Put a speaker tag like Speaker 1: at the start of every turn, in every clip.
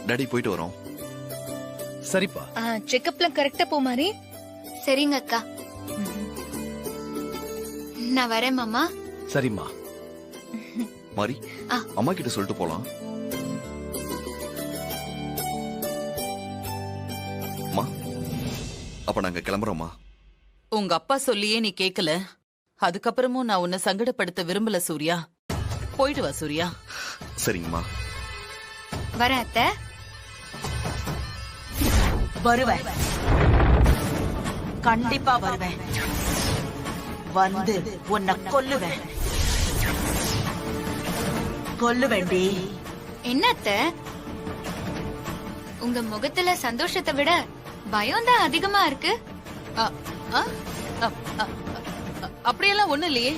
Speaker 1: Daddy போயிட்டு வரோம்.
Speaker 2: சரிப்பா.
Speaker 3: செக்கப்ல கரெக்டா போ மாதிரி.
Speaker 4: சரிங்க அக்கா, நான் வரேன் மாமா.
Speaker 2: சரிம்மா.
Speaker 1: மாரி அம்மா கிட்ட சொல்லிட்டு போலாம். அம்மா அப்ப நாங்க கிளம்புறோம்மா.
Speaker 5: உங்க அப்பா சொல்லியே நீ கேக்கல, அதுக்கப்புறமும் நான் உன்னை சங்கடப்படுத்த விரும்பல சூர்யா. போயிட்டு வா சூர்யா.
Speaker 1: சரிங்கம்மா.
Speaker 4: வரேன் அத்தை.
Speaker 6: வருவேன், கண்டிப்பா வருவேன். வந்து உன்னை கொல்லுவேன். கொல்லுவேண்டி.
Speaker 4: என்ன அத்தை, உங்க முகத்துல சந்தோஷத்தை விட பயம் தான் அதிகமா இருக்கு.
Speaker 5: அப்படியெல்லாம் ஒண்ணு இல்லையே.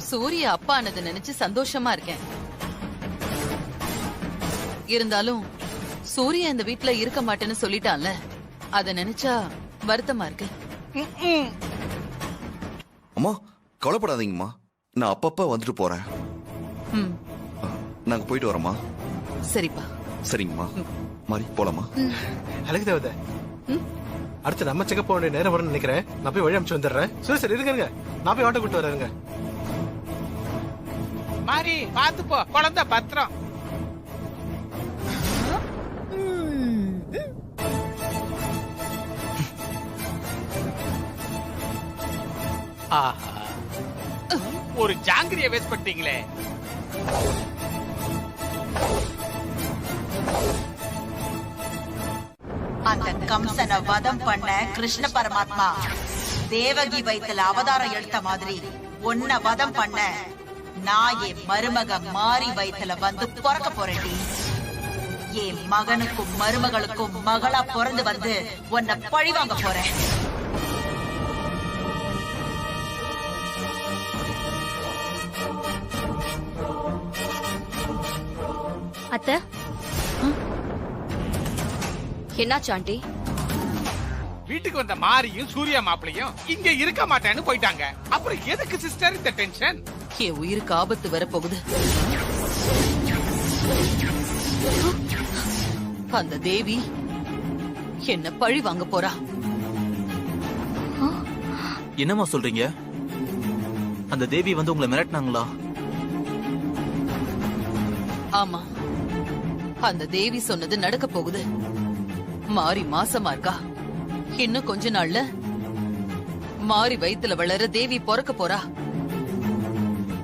Speaker 5: சூர்யா அப்பா ஆனது நினைச்சு சந்தோஷமா இருக்கேன். இருந்தாலும் சூர்யா இந்த வீட்டுல இருக்க மாட்டேன்னு சொல்லிட்டான்ல, அத நினைச்சா வருத்தமா இருக்கு.
Speaker 1: அம்மா கவலைப்படாதீங்கம்மா, நான் அப்பப்ப வந்துட்டு போறேன். நாங்க போயிட்டு வரோம்மா.
Speaker 5: சரிப்பா.
Speaker 1: சரிங்கம்மா. மாரி போலாமா?
Speaker 2: அழகு தேவதை, அடுத்து நம்ம செக்கப் போக வேண்டிய நேரம் வரும்னு நினைக்கிறேன். நான் போய் வழி அமைச்சு வந்துடுறேன். சரி இருங்க, நான் போய் ஆட்டோ கூட்டு வரேங்க.
Speaker 7: மாரி பாத்து போ, குழந்தை பத்திரம். ஒரு ஜாங்கிரிய வேஸ்ட் பண்ணிட்டீங்களே.
Speaker 6: அந்த கம்சனை வதம் பண்ண கிருஷ்ண பரமாத்மா தேவகி வயித்துல அவதாரம் எடுத்த மாதிரி உன்னை வதம் பண்ண நான் என் மருமக மாறி வயித்துல வந்து பிறக்க போறேன்டி. என் மகனுக்கும் மருமகளுக்கும் மகளா பிறந்து வந்து உன்னை பழிவாங்க போறேன்.
Speaker 3: அத்தை, என்னாச்சு ஆண்டி?
Speaker 7: வீட்டுக்கு வந்த மாரியும் சூர்யா மாப்பிளையும் இங்க இருக்க மாட்டேன்னு போயிட்டாங்க. அப்புறம் எதுக்கு சிஸ்டர் இந்த டென்ஷன்?
Speaker 5: என் உயிருக்கு ஆபத்து வரப்போகுது. அந்த தேவி என்ன பழி வாங்க போறா.
Speaker 8: என்னமா சொல்றீங்க? அந்த தேவி வந்து உங்களை மிரட்டினாங்களா?
Speaker 5: ஆமா, அந்த தேவி சொன்னது நடக்க போகுது. மாறி மாசமா இருக்கா. இன்னும் கொஞ்ச நாள்ல மாறி வயித்துல வளர தேவி பிறக்க போறா.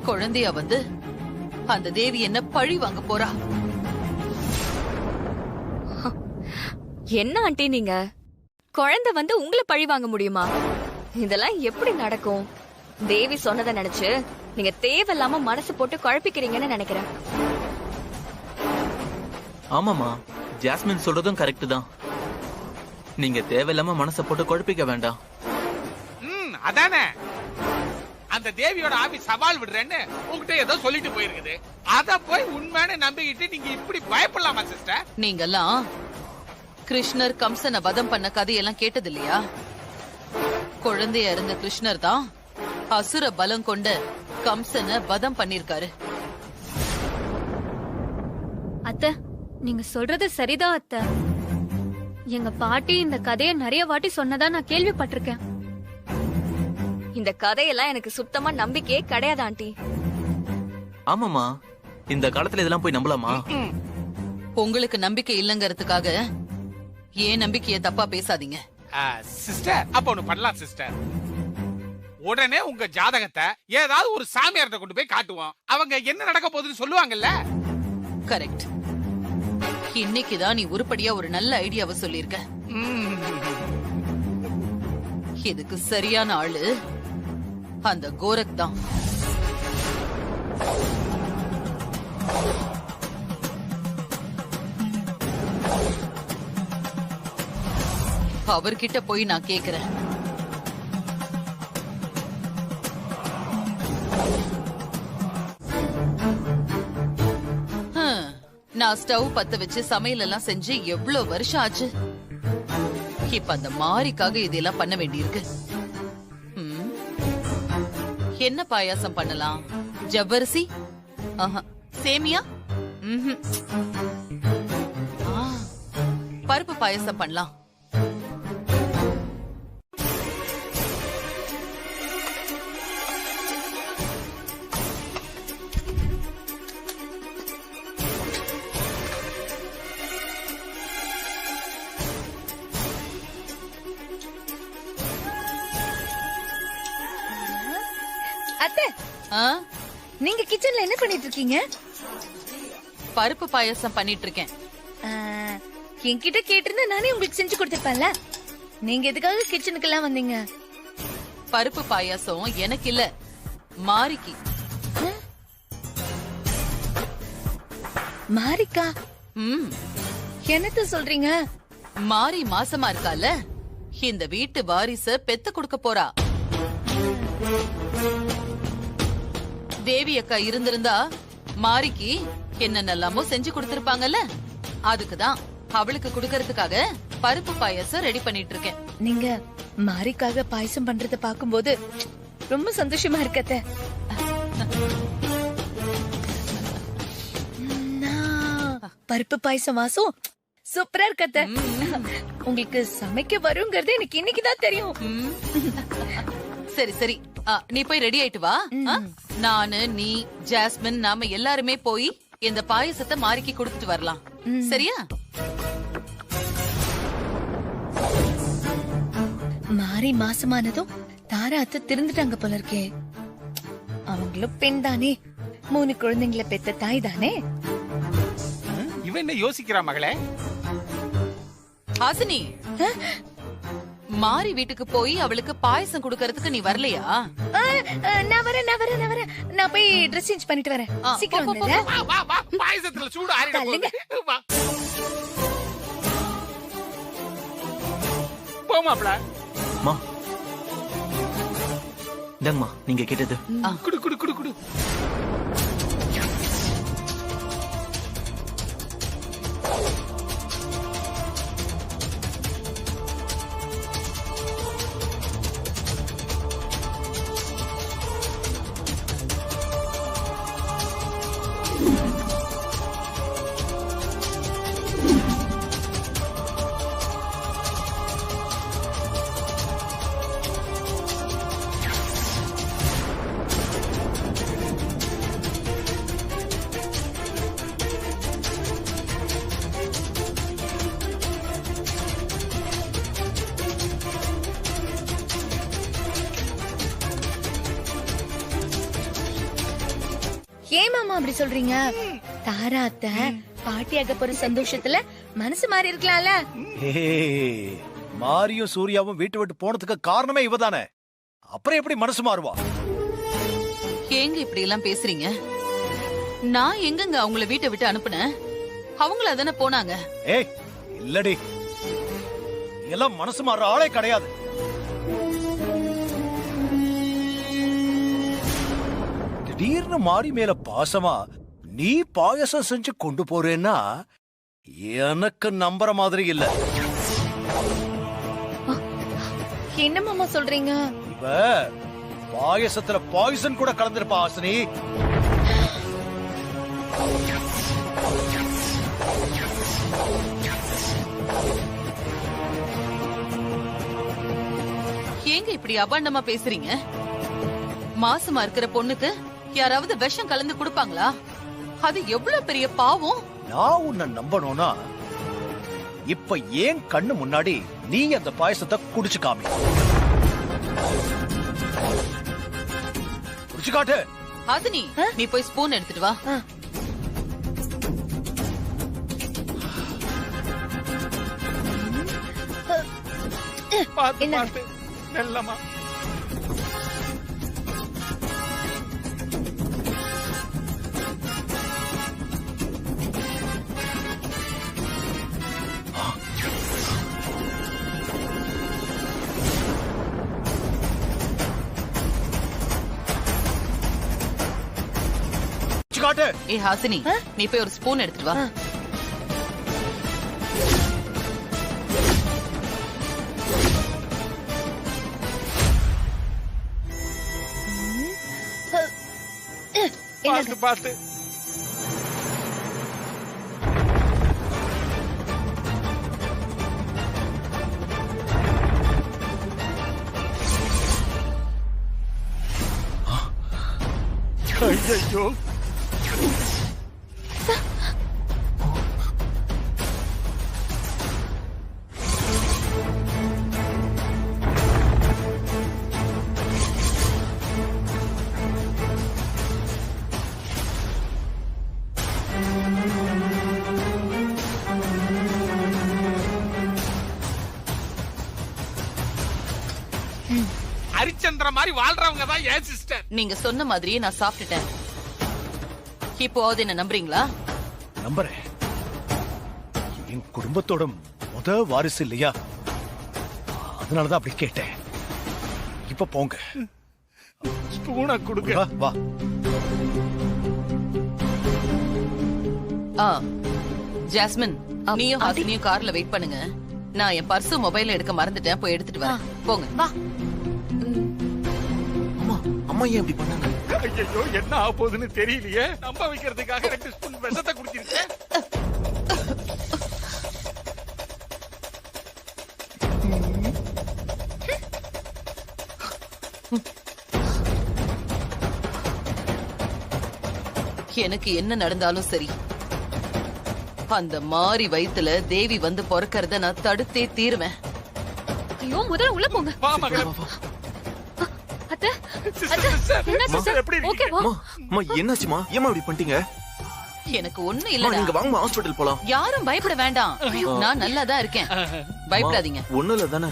Speaker 5: குழந்தையா வந்து அந்த தேவி என்ன பழி வாங்க போறா.
Speaker 3: என்ன ஆண்டி நீங்க? குழந்தை வந்து உங்களை பழி வாங்க முடியுமா? இதெல்லாம் எப்படி நடக்கும்? தேவி சொன்னதை நினைச்சு நீங்க தேவையில்லாம மனசு போட்டு குழப்பிக்கிறீங்கன்னு நினைக்கிறேன்.
Speaker 8: ஆமாமா, ஜாஸ்மின் சொல்றதும் கரெக்ட் தான். நீங்க தேவையில்லாம மனசை போட்டு குழப்பிக்க வேண்டாம்.
Speaker 7: அதானே அந்த தேவியோட ஆபி சவால் விடுறேன்னு உங்ககிட்ட ஏதோ சொல்லிட்டு போயிருக்குது. அத போய் உண்மையான நம்பிக்கிட்டு நீங்க இப்படி பயப்படலாமா சிஸ்டர்?
Speaker 5: நீங்கெல்லாம் கிருஷ்ணர் கம்சனை வதம் பண்ண கதையெல்லாம் கேட்டது இல்லையா? குழந்தையா இருந்த கிருஷ்ணர் தான் அசுர பலம் கொண்ட கம்சனை வதம் பண்ணிருக்காரு.
Speaker 3: அத்தை, நீங்க சொல்றது சரிதான் அத்தை. எங்க பாட்டி இந்த கதையை நிறைய வாட்டி சொன்னதா நான் கேள்விப்பட்டிருக்கேன். இந்த கதையெல்லாம் எனக்கு சுத்தமா நம்பிக்கையே கிடையாது ஆண்டி.
Speaker 8: ஆமாமா, இந்த காலத்துல இதெல்லாம் போய் நம்பலாமா?
Speaker 5: உங்களுக்கு நம்பிக்கை இல்லங்கிறதுக்காக ஏன் நம்பிக்கைய தப்பா பேசாதீங்க.
Speaker 7: சிஸ்டர், அப்ப ஒண்ணு பண்ணலாம் சிஸ்டர். உடனே உங்க ஜாதகத்தை ஏதாவது ஒரு சாமியார்ட்ட கொண்டு போய் காட்டுவோம். அவங்க என்ன நடக்க போகுதுன்னு சொல்லுவாங்கல்ல.
Speaker 5: கரெக்ட். இன்னைக்குதான் நீ உருப்படியா ஒரு நல்ல ஐடியாவை சொல்லிருக்க. இதுக்கு சரியான ஆளு அந்த கோரக் தான். அவர்கிட்ட போய் நான் கேக்குறேன். நான் ஸ்டவ் பத்த வச்சு சமையல் எல்லாம் செஞ்சு எவ்வளவு வருஷம் ஆச்சு. இப்ப அந்த மாரிக்காக இதெல்லாம் பண்ண வேண்டியிருக்கு. என்ன பாயாசம் பண்ணலாம்? ஜவ்வரிசி? ஆஹா. சேமியா? ம்ஹும். ஆ, பருப்பு பாயாசம் பண்ணலாம்.
Speaker 4: அத்தை,
Speaker 5: ஆ,
Speaker 4: நீங்க கிச்சன்ல என்ன பண்ணிட்டு இருக்கீங்க?
Speaker 5: பருப்பு பாயாசம் பண்ணிட்டு இருக்கேன்.
Speaker 4: ஆ, என்கிட்ட கேட்டிருந்தா நானே உங்களுக்கு செஞ்சு கொடுத்திருப்பேன்ல. நீங்க எதுக்காக கிச்சனுக்கு எல்லாம் வந்தீங்க?
Speaker 5: பருப்பு பாயாசம் எனக்கு இல்ல, மாரிக்கு.
Speaker 4: மாரிக்கா?
Speaker 5: ம்,
Speaker 4: என்னத்த சொல்றீங்க?
Speaker 5: மாரி மாசமா இருக்கால, இந்த வீட்டு வாரிச பெத்து கொடுக்க போறா. தேவி அக்கா இருந்திருந்தா மாரிக்கு என்னென்னலாமோ செஞ்சு கொடுத்திருப்பாங்கல்ல, அதுக்குதான் அவளுக்கு கொடுக்கறதுக்காக பருப்பு பாயாசம் ரெடி பண்ணிட்டு இருக்கேன்.
Speaker 4: நீங்க மாரிக்காக பாயசம் பண்றத பாக்கும்போது ரொம்ப சந்தோஷமா இருக்கத்த. பருப்பு பாயசம் வாசம் சூப்பரா இருக்கத்த. உங்களுக்கு சமைக்க வருங்கிறது எனக்கு இன்னைக்குதான் தெரியும்.
Speaker 5: ம். சரி சரி, நீ போய் ரெடி ஆயிட்டு வா. நானு, நீ, ஜாஸ்மின், நாம எல்லாருமே போய் இந்த பாயசத்தை மாரிக்கு கொடுத்துட்டு வரலாம். சரியா?
Speaker 4: மாரி மாசமானதும் தாரா அத்தை திருந்துட்டாங்க போல இருக்கே. அவங்களும் பெண் தானே, 3 குழந்தைங்களை பெத்த தாய் தானே.
Speaker 7: இவன் என்ன யோசிக்கிறா மகளே?
Speaker 5: ஹாசினி, மாரி வீட்டுக்கு போய் அவளுக்கு பாயசம் குடுக்கறதுக்கு நீ வரலையா?
Speaker 4: நான் வரேன். நான் போய் ட்ரெஸ் சேஞ்ச் பண்ணிட்டு வரேன். சீக்கிரம் வந்துடுங்க.
Speaker 7: வா வா வா, பாயசத்துல சூடு ஆறிட போகுது. வா போமாப்ல.
Speaker 8: மா இந்தாங்கம்மா நீங்க கேட்டது.
Speaker 7: குடு குடு குடு குடு.
Speaker 4: ஏன் மாமா அப்படி சொல்றீங்க? தாரா அத்தை பாட்டியாக போற சந்தோஷத்துல மனசு மாறி இருக்கலாம்ல.
Speaker 9: மாரியும் சூர்யாவும் வீட்டு விட்டு போனதுக்கு காரணமே இவதானே. அப்புறம் எப்படி மனசு மாறுவா?
Speaker 5: ஏங்க இப்படி எல்லாம் பேசுறீங்க? நான் எங்கங்க அவங்கள வீட்டை விட்டு அனுப்புனேன்? அவங்கள தானே போனாங்க.
Speaker 9: ஏய் இல்லடி, எல்லாம் மனசு மாறுற ஆளே கிடையாது. திடீர்னு மாறி மேல பாசமா நீ பாயசம் செஞ்சு கொண்டு போறேன்னா எனக்கு நம்புற மாதிரி இல்ல.
Speaker 4: என்ன மாமா சொல்றீங்க?
Speaker 9: இவ பாயசத்துல பாய்சன் கூட கலந்திருப்பா ஹாசினி.
Speaker 5: ஏங்க இப்படி அபாண்டமா பேசுறீங்க? மாசமா இருக்கிற பொண்ணுக்கு யாராவது விஷம் கலந்து கொடுப்பாங்களா? அது எவ்வளவு பெரிய பாவம்.
Speaker 9: நான் உன்னை நம்பணும்னா இப்ப ஏன் கண்ணு முன்னாடி நீ அந்த பாயசத்தை குடிச்சு காமி. குடிச்சு காட்டு.
Speaker 5: ஹாசினி, நீ போய் ஸ்பூன் எடுத்துட்டு வா.
Speaker 7: பாத்து பாத்து நல்லமா.
Speaker 9: காட்டு.
Speaker 5: ஏ ஹாசினி, நீ போய் ஒரு ஸ்பூன் எடுத்துட்டு வா.
Speaker 7: பாத்து பாத்து. ஐயோ, ஹரிச்சந்திர மாதிரி வாழ்றவங்க தான் ஏன் சிஸ்டர்.
Speaker 5: நீங்க சொன்ன மாதிரியே நான் சாப்பிட்டுட்டேன். இப்போது என்ன நம்புறீங்களா?
Speaker 9: நம்புறேன். என் குடும்பத்தோட முத வாரிசு இல்லையா, அதனாலதான் அப்படி கேட்டேன். இப்ப போங்க.
Speaker 7: ஸ்பூனை கொடுங்க.
Speaker 9: வா, வா.
Speaker 5: ஜாஸ்மின், நீயும் ஹாசினியும் கார்ல வெயிட் பண்ணுங்க. நான் என் பர்ஸ் மொபைல் எடுக்க மறந்துட்டேன், போய் எடுத்துட்டு வரேன். போங்க.
Speaker 4: வா.
Speaker 1: அம்மா ஏன் இப்படி பண்ணாங்க?
Speaker 7: ஐயோ, என்ன ஆக போகுதுன்னு தெரியலையே. நம்ப வைக்கிறதுக்காக 2 ஸ்பூன் விஷத்தை குடிச்சிருக்கேன்.
Speaker 5: எனக்கு என்ன நடந்தாலும் சரி, அந்த மாறி வயித்துல தேவி வந்து பொறக்கறத நான் தடுத்தே தீருவேன்.
Speaker 3: ஐயோ, முதல்ல உள்ள போங்க.
Speaker 7: வா மகளே.
Speaker 3: அத்தை,
Speaker 7: சிஸ்டர், சிஸ்டர்,
Speaker 3: என்ன
Speaker 7: சிஸ்டர்,
Speaker 3: சிஸ்டர்?
Speaker 7: எப்படி
Speaker 3: ஓகே,
Speaker 7: இருக்கீங்க?
Speaker 3: வா.
Speaker 1: அம்மா ஏன்னாச்சுமா? ஏமா இப்படி பண்ணிட்டீங்க?
Speaker 5: எனக்கு ஒண்ணும்
Speaker 1: அம்மா, நீங்க
Speaker 5: இல்லடா.
Speaker 1: வாங்க ஹாஸ்பிடல் போலாம்.
Speaker 5: யாரும் பயப்பட வேண்டாம். நான் நல்லா தான் இருக்கேன். பயப்படாதீங்க.
Speaker 1: ஒண்ணும் இல்ல தானே?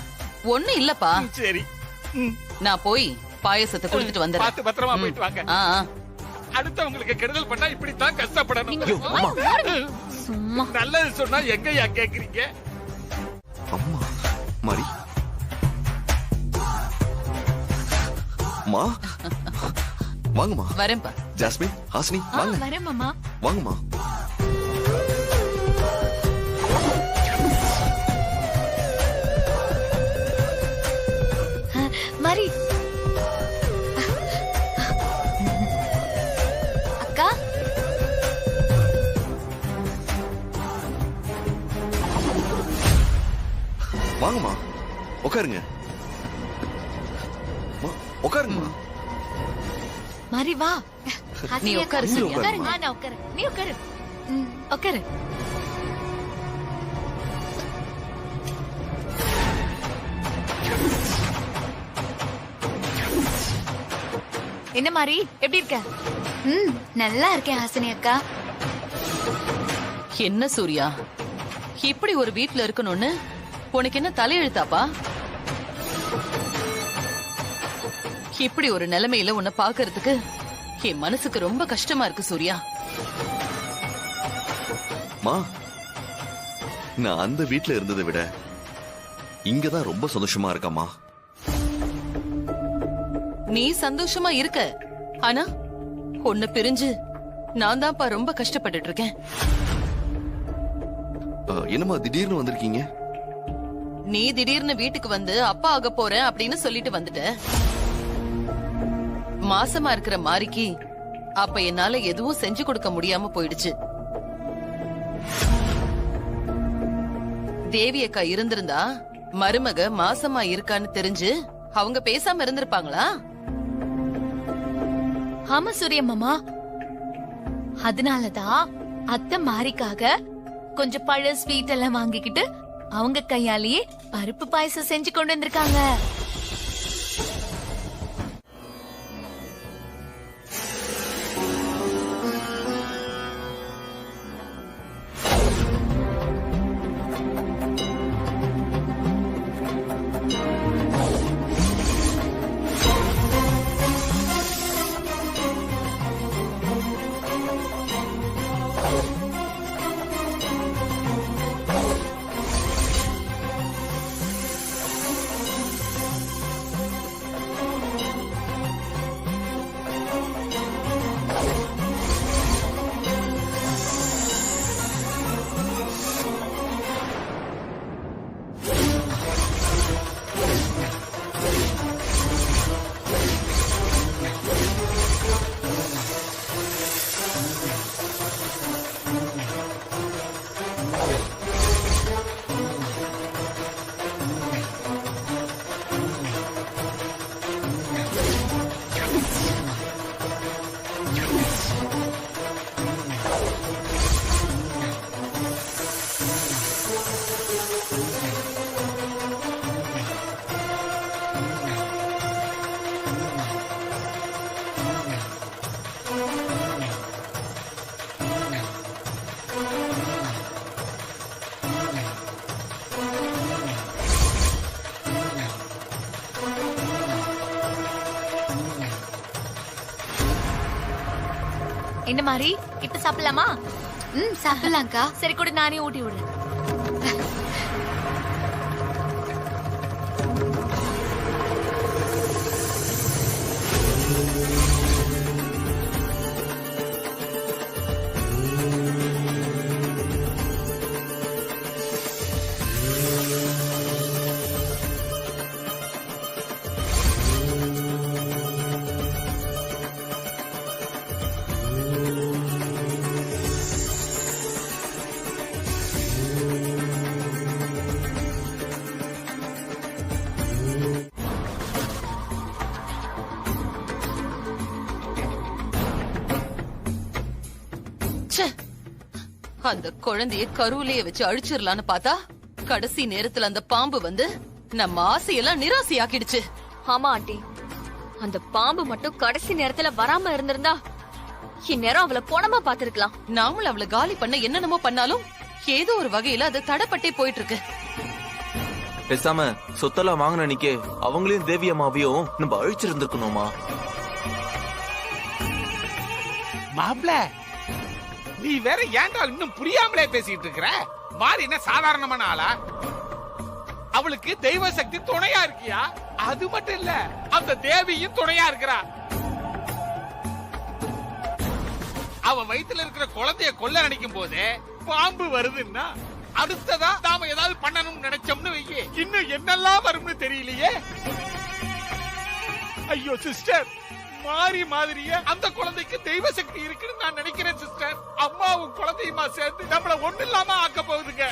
Speaker 5: ஒண்ணும் இல்லப்பா.
Speaker 7: சரி.
Speaker 5: நான் போய் பாயசத்தை கொடுத்துட்டு வந்துடுறேன்.
Speaker 7: பார்த்து பத்திரமா போயிட்டு வாங்க.
Speaker 5: ஆ, ஆ.
Speaker 7: அடுத்தவங்களுக்கு கெடுதல் பண்ணா இப்படித்தான் கஷ்டப்படணும்.
Speaker 1: ஐயோ, அம்மா.
Speaker 3: சும்மா.
Speaker 7: நல்லது சொன்னா எங்கயா கேக்குறீங்க?
Speaker 1: அம்மா மாரி மா வாங்கம்மா.
Speaker 5: வரேன்ப்பா.
Speaker 1: ஜாஸ்மின், ஹாசினி வாங்க.
Speaker 3: வரேன் மாமா.
Speaker 1: வாங்கம்மா.
Speaker 4: மாறி. அக்கா,
Speaker 1: வாங்கம்மா, உட்காருங்க. அம்மா, உட்காருங்கம்மா.
Speaker 4: மாறி வா.
Speaker 5: நீ உட்காரு,
Speaker 1: நீ
Speaker 5: சரியா?
Speaker 1: உட்காரு.
Speaker 4: நான் உட்காரு. நீ உட்காரு. உட்காரு. என்ன மாறி, எப்படி இருக்க? நல்லா இருக்கேன் ஹாசினி அக்கா.
Speaker 5: என்ன சூர்யா, இப்படி ஒரு வீட்ல இருக்கணும்னு உனக்கு என்ன தலையெழுத்தாப்பா? இப்படி ஒரு நிலைமையில உன்னை பாக்குறதுக்கு என் மனசுக்கு ரொம்ப கஷ்டமா இருக்கு சூர்யா.
Speaker 1: மா, நான் அந்த வீட்ல இருந்ததை விட இங்கதான் ரொம்ப சந்தோஷமா இருக்கம்மா.
Speaker 5: நீ சந்தோஷமா இருக்க, ஆனா உன்னை பிரிஞ்சு நான் தான்ப்பா ரொம்ப கஷ்டப்பட்டுட்டு இருக்கேன்.
Speaker 1: என்னம்மா திடீர்னு வந்திருக்கீங்க?
Speaker 5: நீ திடீர்னு வீட்டுக்கு வந்து அப்பா ஆக போறேன் அப்படின்னு சொல்லிட்டு வந்துட்ட. மாசமா இருக்கிற மாரிக்கு அப்ப என்னால எதுவும் செஞ்சு கொடுக்க முடியாம போயிடுச்சு. தேவி அக்கா இருந்திருந்தா மருமக மாசமா இருக்கான்னு தெரிஞ்சு அவங்க பேசாம இருந்திருப்பாங்களா?
Speaker 4: ஆமா சூரிய மாமா, அதனாலதான் அத்தை மாரிக்காக கொஞ்சம் பழ ஸ்வீட் எல்லாம் வாங்கிக்கிட்டு அவங்க கையாலேயே பருப்பு பாயசம் செஞ்சு கொண்டு வந்திருக்காங்க. என்ன மாதிரி இப்ப சாப்பிடலாமா?
Speaker 3: சாப்பிடலாம்க்கா.
Speaker 4: சரி கூட நானே ஊட்டி விடுறேன்.
Speaker 5: அந்த குழந்தைய கருவிலேயே வச்சு அழிச்சிடலான்னு பார்த்தா கடைசி நேரத்துல அந்த பாம்பு வந்து நம்ம ஆசையெல்லாம் நிராசையாக்கிடுச்சு.
Speaker 3: ஆமா ஆண்டி, அந்த பாம்பு மட்டும் கடைசி நேரத்துல வராம இருந்திருந்தா இந்நேரம் அவளை போனமா பாத்துருக்கலாம்.
Speaker 5: நாமளும் அவளை காலி பண்ண என்னென்னமோ பண்ணாலும் ஏதோ ஒரு வகையில அது தடப்பட்டே போயிட்டு இருக்கு.
Speaker 8: பேசாம சொத்தெல்லாம் வாங்கின அன்னைக்கு அவங்களையும் தேவி அம்மாவையும் நம்ம அழிச்சிருந்திருக்கணுமா?
Speaker 7: மாப்ள, நீ வேற ஏன்டா இன்னும் புரியாமலே பேசிட்டு இருக்கிற? மாறி என்ன சாதாரணமான ஆளா? அவளுக்கு தெய்வ சக்தி துணையா இருக்கியா? அது மட்டும் இல்ல, அந்த தேவியும் துணையா இருக்கிறா. அவ வயித்துல இருக்கிற குழந்தைய கொல்ல நினைக்கும் போதே பாம்பு வருதுன்னா அடுத்ததா நாம ஏதாவது பண்ணணும்னு நினைச்சோம்னு வையே, இன்னும் என்னெல்லாம் வரும்னு தெரியலையே. ஐயோ சிஸ்டர், மாறி மாதிரியே அந்த குழந்தைக்கு தெய்வ சக்தி இருக்குன்னு நான் நினைக்கிறேன் சிஸ்டர். அம்மாவும் குழந்தையுமா சேர்ந்து நம்மள ஒண்ணு இல்லாம ஆக்க போகுதுங்க.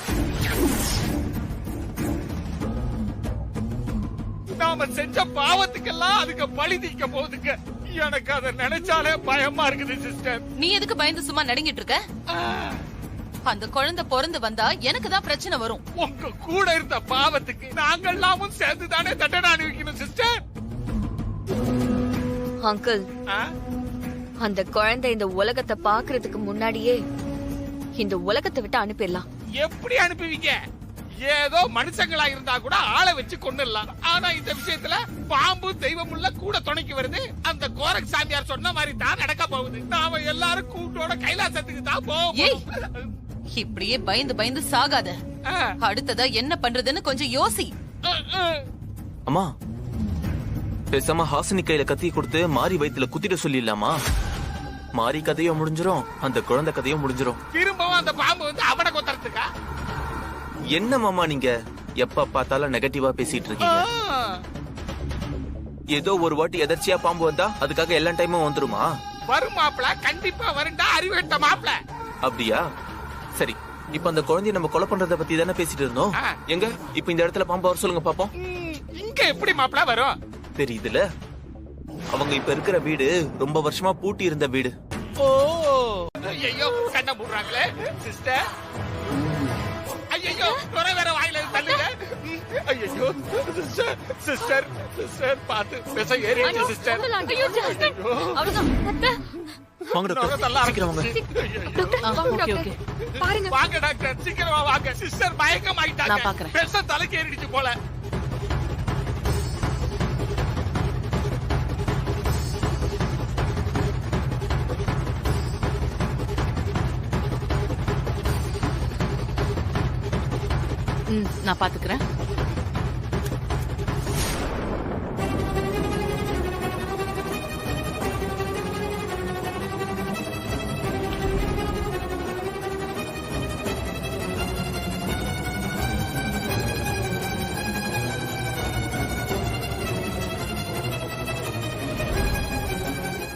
Speaker 7: நாம செஞ்ச பாவத்துக்கெல்லாம் அதுக்கு பழி தீர்க்க போகுதுங்க. எனக்கு அதை நினைச்சாலே பயமா இருக்குது சிஸ்டர்.
Speaker 5: நீ எதுக்கு பயந்து சும்மா நடுங்கிட்டு இருக்க? அந்த குழந்தை பிறந்து வந்தா எனக்கு தான் பிரச்சனை வரும்.
Speaker 7: உங்க கூட இருந்த பாவத்துக்கு நாங்கெல்லாமும் சேர்ந்து தானே தண்டனை அனுபவிக்கணும் சிஸ்டர்.
Speaker 3: அங்கிள், அந்த குழந்தை இந்த உலகத்தை பாக்குறதுக்கு முன்னாடியே இந்த உலகத்தை விட்டு அனுப்பிடலாம்.
Speaker 7: எப்படி அனுப்புவீங்க? ஏதோ மனுஷங்களா இருந்தா கூட ஆளை வச்சு கொண்டுடலாம். ஆனா இந்த விஷயத்துல பாம்பு தெய்வம் உள்ள கூட துணைக்கு வருது. அந்த கோரக் சாமியார் சொன்ன மாதிரி தான் நடக்க போகுது. நாம எல்லாரும் கூட்டோட கைலாசத்துக்கு தான் போவோம்.
Speaker 5: இப்படியே பயந்து பயந்து சாகாத. அடுத்ததா என்ன பண்றதுன்னு கொஞ்சம் யோசி.
Speaker 8: அம்மா, பேசாம ஹாசினி கையில கத்தி கொடுத்து மாறி வயித்துல குத்திட சொல்லிடலாமா? மாறி கதையும் முடிஞ்சிரும், அந்த குழந்தை கதையும் முடிஞ்சிரும்.
Speaker 7: திரும்பவும் அந்த பாம்பு வந்து அவனை கொத்துறதுக்கா?
Speaker 8: என்ன மாமா நீங்க எப்ப பார்த்தாலும் நெகட்டிவா பேசிட்டு இருக்கீங்க? ஏதோ ஒரு வாட்டி எதர்ச்சியா பாம்பு வந்தா அதுக்காக எல்லா டைமும் வந்துருமா?
Speaker 7: வரும் மாப்பிள, கண்டிப்பா வருண்டா அறிவுட்ட மாப்பிள.
Speaker 8: அப்படியா? சரி, இப்ப அந்த குழந்தைய நம்ம கொலை பண்றத பத்தி தானே பேசிட்டு இருந்தோம். எங்க இப்ப இந்த இடத்துல பாம்பு வர சொல்லுங்க பாப்போம்.
Speaker 7: இங்க எப்படி மாப்பிள வரும்?
Speaker 8: தெரியுதுல, அவங்க இப்ப இருக்கிற வீடு ரொம்ப வருஷமா பூட்டி இருந்த வீடு.
Speaker 7: ஓ, ஐயோ கண்ண மூடுறாங்களே சிஸ்டர். ஐயோ குறை வேற வாயில தள்ளுங்க. ஐயோ சிஸ்டர், சிஸ்டர், சிஸ்டர் பாத்து பேச ஏறிடுச்சு சிஸ்டர்.
Speaker 8: வாங்க டாக்டர், சீக்கிரம் வாங்க.
Speaker 7: வாங்க டாக்டர், சீக்கிரமா வாங்க. சிஸ்டர் மயக்கம் ஆயிட்டாங்க. பேச தலைக்கு ஏறிடுச்சு போல.
Speaker 5: நான் பாத்துக்கிறேன்.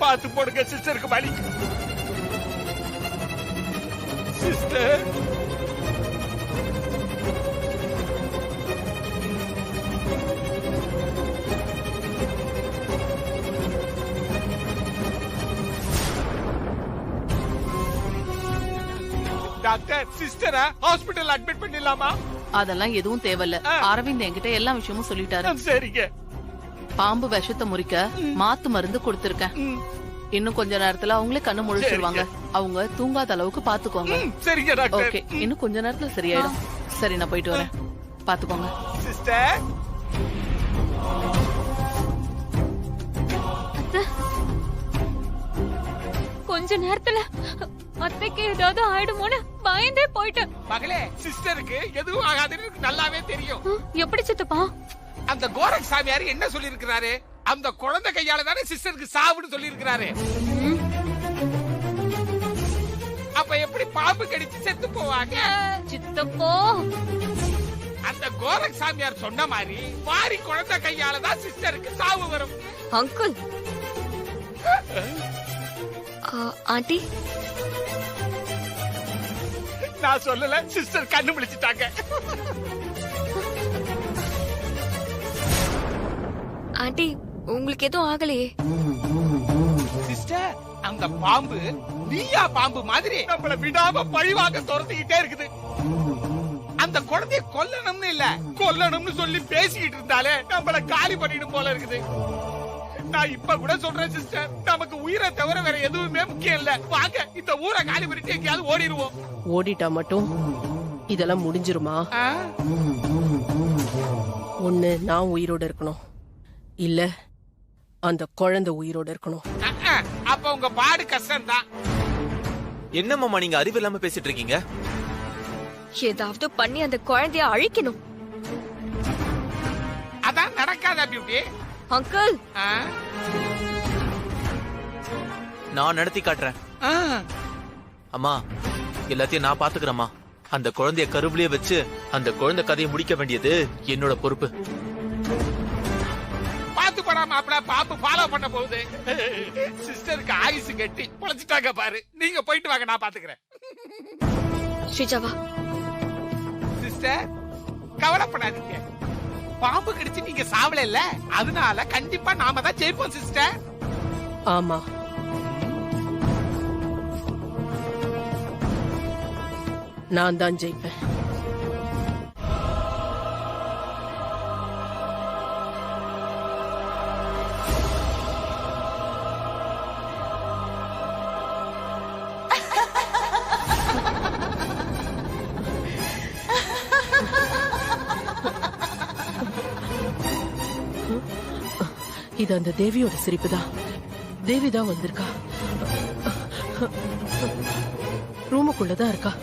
Speaker 7: பாத்து போடுங்க, சிஸ்டருக்கு வலி. சிஸ்டர் டாக்டர், சிஸ்டரை ஹாஸ்பிடல் அட்மிட் பண்ணிடலாமா?
Speaker 5: அதெல்லாம் எதுவும் தேவையில்ல. அரவிந்த் என்கிட்ட எல்லா விஷயமும் சொல்லிட்டாரு.
Speaker 7: சரிங்க.
Speaker 5: பாம்பு விஷத்தை முறிக்க மாத்து மருந்து கொடுத்திருக்கேன். இன்னும் கொஞ்ச நேரத்துல அவங்களே கண்ணு முழிச்சிருவாங்க. அவங்க தூங்காத அளவுக்கு பாத்துக்கோங்க.
Speaker 7: சரிங்க டாக்டர்.
Speaker 5: ஓகே, இன்னும் கொஞ்ச நேரத்துல சரியாயிடும். சரி, நான் போயிட்டு வரேன். பாத்துக்கோங்க
Speaker 7: சிஸ்டர்.
Speaker 3: கொஞ்ச கொஞ்ச நேரத்துல அத்தைக்கு ஏதாவது ஆயிடுமோன்னு பயந்தே போயிட்டேன்.
Speaker 7: மகளே, சிஸ்டருக்கு எதுவும் ஆகாதுன்னு நல்லாவே தெரியும்.
Speaker 3: எப்படி சித்தப்பா?
Speaker 7: அந்த கோரக் சாமியார் என்ன சொல்லி இருக்கிறாரு? அந்த குழந்தை கையால தானே சிஸ்டருக்கு சாவுன்னு சொல்லி இருக்கிறாரு. அப்ப எப்படி பாம்பு கடிச்சு செத்து போவாங்க?
Speaker 3: சித்தப்பா,
Speaker 7: அந்த கோரக் சாமியார் சொன்ன மாதிரி மாறி குழந்தை கையால தான் சிஸ்டருக்கு சாவு வரும்.
Speaker 3: அங்கிள். ஆண்டி,
Speaker 7: நான் சொல்லல, சிஸ்டர் கண்ணு முழிச்சிட்டாங்க.
Speaker 3: ஆண்டி உங்களுக்கு எதுவும் ஆகலையே?
Speaker 7: சிஸ்டர், அந்த பாம்பு நீயா பாம்பு மாதிரி நம்மள விடாம பழிவாங்க துரத்திக்கிட்டே இருக்குது. அந்த குழந்தைய கொல்லணும்னு இல்ல, கொல்லணும்னு சொல்லி பேசிக்கிட்டு இருந்தாலே நம்மள காலி பண்ணிடும் போல இருக்குது. நான் இப்ப கூட சொல்றேன் சிஸ்டர், நமக்கு உயிரை தவிர வேற எதுவுமே முக்கியம் இல்ல. வாங்க இந்த ஊரை காலி பண்ணிட்டு எங்கேயாவது ஓடிடுவோம்.
Speaker 10: ஓடிட்டா மட்டும் இதெல்லாம் முடிஞ்சிருமா? ஒண்ணு நான் உயிரோட இருக்கணும், இல்ல அந்த குழந்தை உயிரோட இருக்கணும்.
Speaker 7: அப்ப உங்க பாடு கஷ்டம் தான்.
Speaker 8: என்ன மாமா நீங்க அறிவு இல்லாம பேசிட்டு இருக்கீங்க?
Speaker 3: ஏதாவது பண்ணி அந்த குழந்தைய அழிக்கணும்.
Speaker 7: அதான் நடக்காதா பியூட்டி?
Speaker 3: அங்கிள்,
Speaker 8: நான் நடத்தி காட்டுறேன். அம்மா, எல்லாத்தையும் நான் பாத்துக்கிறேம்மா. அந்த குழந்தைய கருவிலேயே வச்சு அந்த குழந்தை கதையை முடிக்க வேண்டியது என்னோட பொறுப்பு.
Speaker 7: பாத்து போடாம அப்படா பாம்பு ஃபாலோ பண்ண போகுது. சிஸ்டருக்கு ஆயுசு கட்டி பொழைச்சிட்டாங்க பாரு. நீங்க போயிட்டு வாங்க, நான் பாத்துக்கிறேன்.
Speaker 3: ஸ்ரீஜாவா,
Speaker 7: சிஸ்டர் கவலைப்படாதீங்க. பாம்பு கடிச்சு நீங்க சாவல இல்ல, அதனால கண்டிப்பா நாம தான் ஜெயிப்போம் சிஸ்டர்.
Speaker 10: ஆமா, நான் தான் ஜெயிப்பேன். இது அந்த தேவியோட சிரிப்புதான். தேவிதான் வந்திருக்கா. ரூமுக்குள்ளதான் இருக்கா.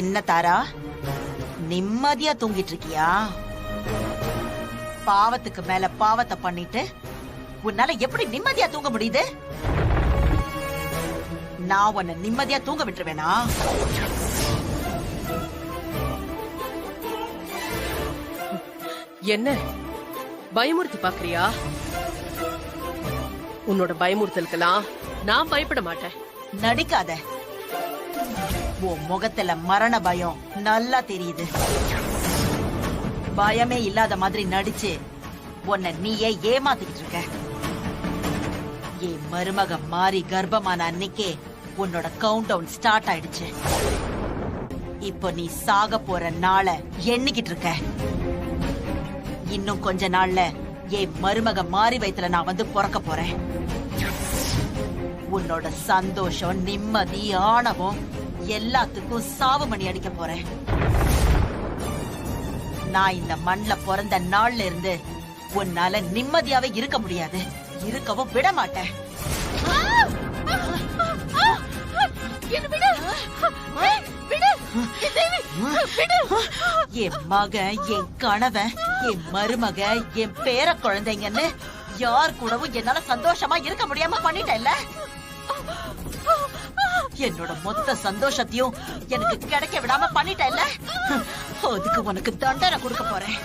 Speaker 6: என்ன தாரா, நிம்மதியா தூங்கிட்டு இருக்கியா? பாவத்துக்கு மேல பாவத்தை பண்ணிட்டு உன்னால எப்படி நிம்மதியா தூங்க முடியுது? நான் உன்னை நிம்மதியா தூங்க விட்டுருவேனா?
Speaker 10: என்ன பயமுறுத்தி பாக்குறியா? உன்னோட பயமுறுத்தலுக்கெல்லாம் நான் பயப்பட மாட்டேன்.
Speaker 6: நடிக்காத. உன் முகத்துல மரண பயம் நல்லா தெரியுது. பயமே இல்லாத மாதிரி நடிச்சு உன்னை நீயே ஏமாத்திக்கிட்டு இருக்க. என் மருமக மாறி கர்ப்பமான அன்னைக்கே உன்னோட கவுண்ட் டவுன் ஸ்டார்ட் ஆயிடுச்சு. இப்போ நீ சாக போற நாளை எண்ணிக்கிட்டு இருக்க. இன்னும் கொஞ்ச நாள்ல என் மருமக மாறி வயித்துல நான் வந்து பிறக்க போறேன். உன்னோட சந்தோஷம், நிம்மதி, ஆணவம் எல்லாத்துக்கும் சாவு மணி அடிக்க போறேன். நான் இந்த மண்ல பிறந்த நாள்ல இருந்து உன்னால நிம்மதியாவே இருக்க முடியாது. இருக்கவும் விட மாட்டேன். என் மகன், என் கணவன், என் மருமக, என் பேர குழந்தைங்கன்னு யார் கூடவும் என்னால சந்தோஷமா இருக்க முடியாம பண்ணிட்டேன்ல. என்னோட மொத்த சந்தோஷத்தையும் எனக்கு கிடைக்க விடாம பண்ணிட்டேன்ல. அதுக்கு உனக்கு தண்டனை கொடுக்க போறேன்.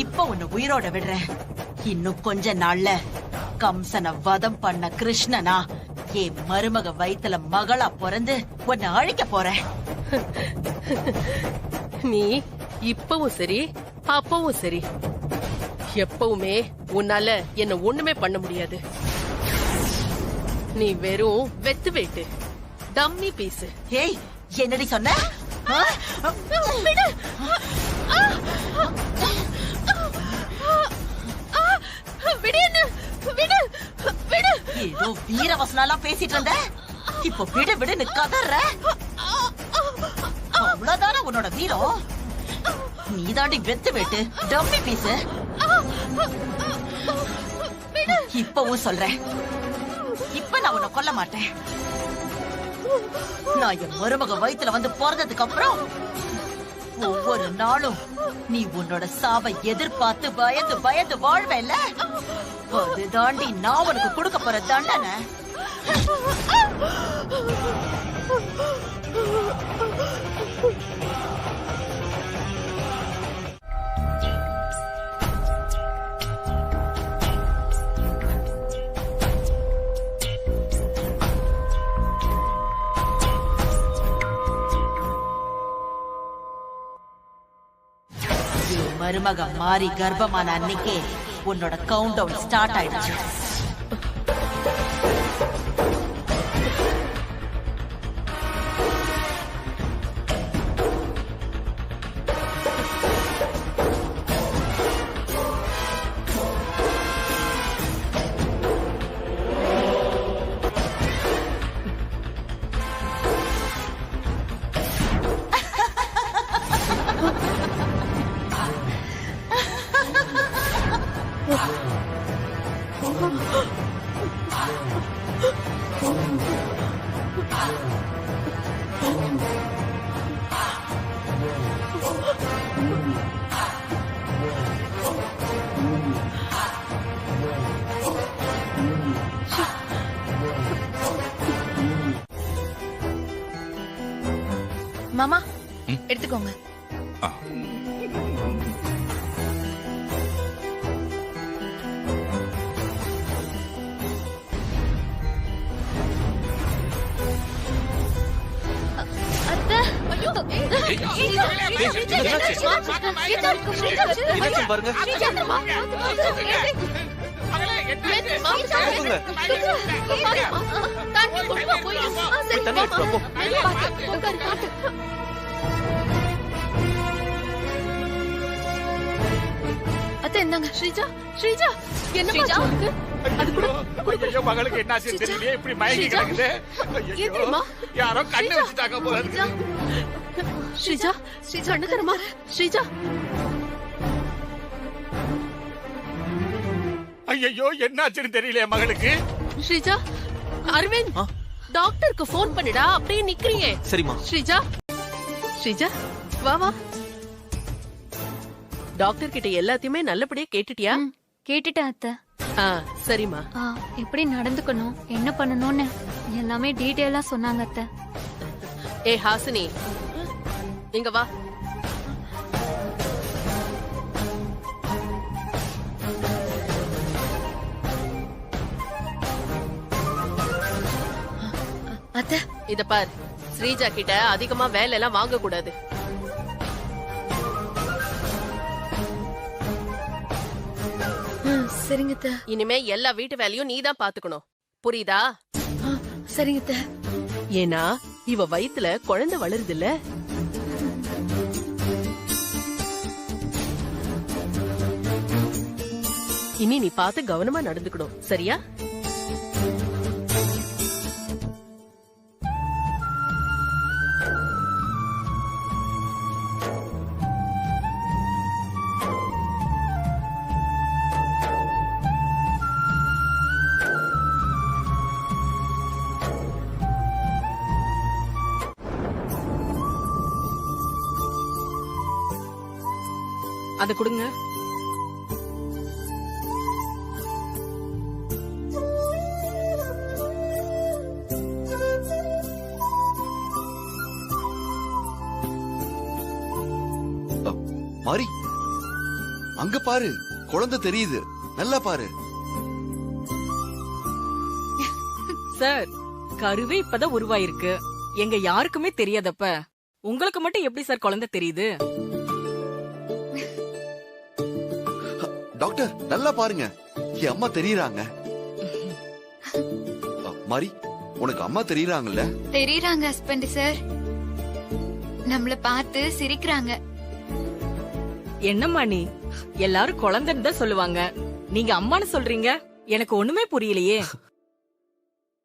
Speaker 6: இப்ப உன்னை உயிரோட விடுறேன். இன்னும் கொஞ்ச நாள்ல கம்சனை வதம் பண்ண கிருஷ்ணனா என் மருமக வயித்துல மகளா பிறந்து உன்னை அழிக்க போறேன்.
Speaker 10: நீ இப்பவும் சரி, அப்பவும் சரி, எப்பவுமே உன்னால என்ன ஒண்ணுமே பண்ண முடியாது. நீ வெறும் வெத்து வெயிட்டு, டம்மி பீஸ்.
Speaker 6: ஏய், என்னடி சொன்ன?
Speaker 10: விடு. விடு என்ன, விடு, விடு.
Speaker 6: ஏதோ வீரவசனெல்லாம் பேசிட்டு இருந்த, இப்போ விடு விடுன்னு கதற. அவ்வளவுதான உன்னோட வீரம்? நீதாண்டி வெத்து வெட்டு டம்மி பீஸ். இப்பவும் சொல்றேன், இப்ப நான் உன்னை கொல்ல மாட்டேன். நான் என் மருமக வயித்துல வந்து பிறந்ததுக்கு அப்புறம் ஒவ்வொரு நாளும் நீ உன்னோட சாவை எதிர்பார்த்து பயந்து பயந்து வாழ்வேல, அது தாண்டி நான் உனக்கு கொடுக்க போற தண்டனை. மருமக மாறி கர்ப்பமான அன்னைக்கே உன்னோட கவுண்ட் டவுன் ஸ்டார்ட் ஆயிடுச்சு.
Speaker 4: மாமா எடுத்துக்கோங்க.
Speaker 8: என்னாச்சு பாருங்க.
Speaker 4: அத்தை என்னங்க?
Speaker 10: ஸ்ரீஜா, ஸ்ரீஜா, என்ன
Speaker 7: மகளுக்கு என்ன தெரியல, இப்படி மயங்கி கிடக்குது. யாரோ கண்ணு வச்சுட்டாங்க போல இருக்கு.
Speaker 10: ஸ்ரீஜா, ஸ்ரீஜா கண்ணு தரமா? ஸ்ரீஜா,
Speaker 7: ஐயோ என்னாச்சுன்னு தெரியல மகளுக்கு.
Speaker 10: ஸ்ரீஜா, அரவிந்த் டாக்டருக்கு போன் பண்ணிடா. அப்படியே நிக்கிறீங்க.
Speaker 8: சரிம்மா.
Speaker 10: ஸ்ரீஜா, ஸ்ரீஜா வா வா. டாக்டர் கிட்ட எல்லாத்தையுமே நல்லபடியா கேட்டுட்டியா?
Speaker 3: கேட்டுட்டேன் அத்தை.
Speaker 10: சரிம்மா.
Speaker 3: எப்படி நடந்துக்கணும், என்ன பண்ணணும்னு எல்லாமே டீடைலா சொன்னாங்க அத்தை.
Speaker 10: ஏ ஹாசினி, இங்க வா.
Speaker 4: அத்தை
Speaker 10: இத பார், ஸ்ரீஜா கிட்ட அதிகமா வேலை எல்லாம் வாங்க கூடாது.
Speaker 4: சரிங்க அத்தை.
Speaker 10: இனிமே எல்லா வீட்டு வேலையும் நீதான் பாத்துக்கணும், புரியுதா?
Speaker 4: சரிங்க அத்தை.
Speaker 10: ஏன்னா இவ வயித்துல குழந்தை வளருது இல்ல. இனி நீ பார்த்து கவனமா நடந்துக்கணும், சரியா?
Speaker 11: அத கொடுங்க.
Speaker 1: மாறி அங்க பாரு, குழந்தை தெரியுது, நல்லா பாரு.
Speaker 11: சார், கருவே இப்பதான் உருவாயிருக்கு. எங்க யாருக்குமே தெரியாதப்ப உங்களுக்கு மட்டும் எப்படி சார் குழந்தை தெரியுது?
Speaker 1: டாக்டர் நல்லா பாருங்க, என் அம்மா தெரியறாங்க. மாறி, உனக்கு அம்மா தெரியறாங்கல்ல?
Speaker 3: தெரியறாங்க ஹஸ்பண்ட் சார்.
Speaker 4: நம்மள பார்த்து சிரிக்கிறாங்க.
Speaker 11: என்னம்மா நீ எல்லாரும் குழந்தைன்னு தான் சொல்லுவாங்க, நீங்க அம்மான்னு சொல்றீங்க. எனக்கு ஒண்ணுமே புரியலையே.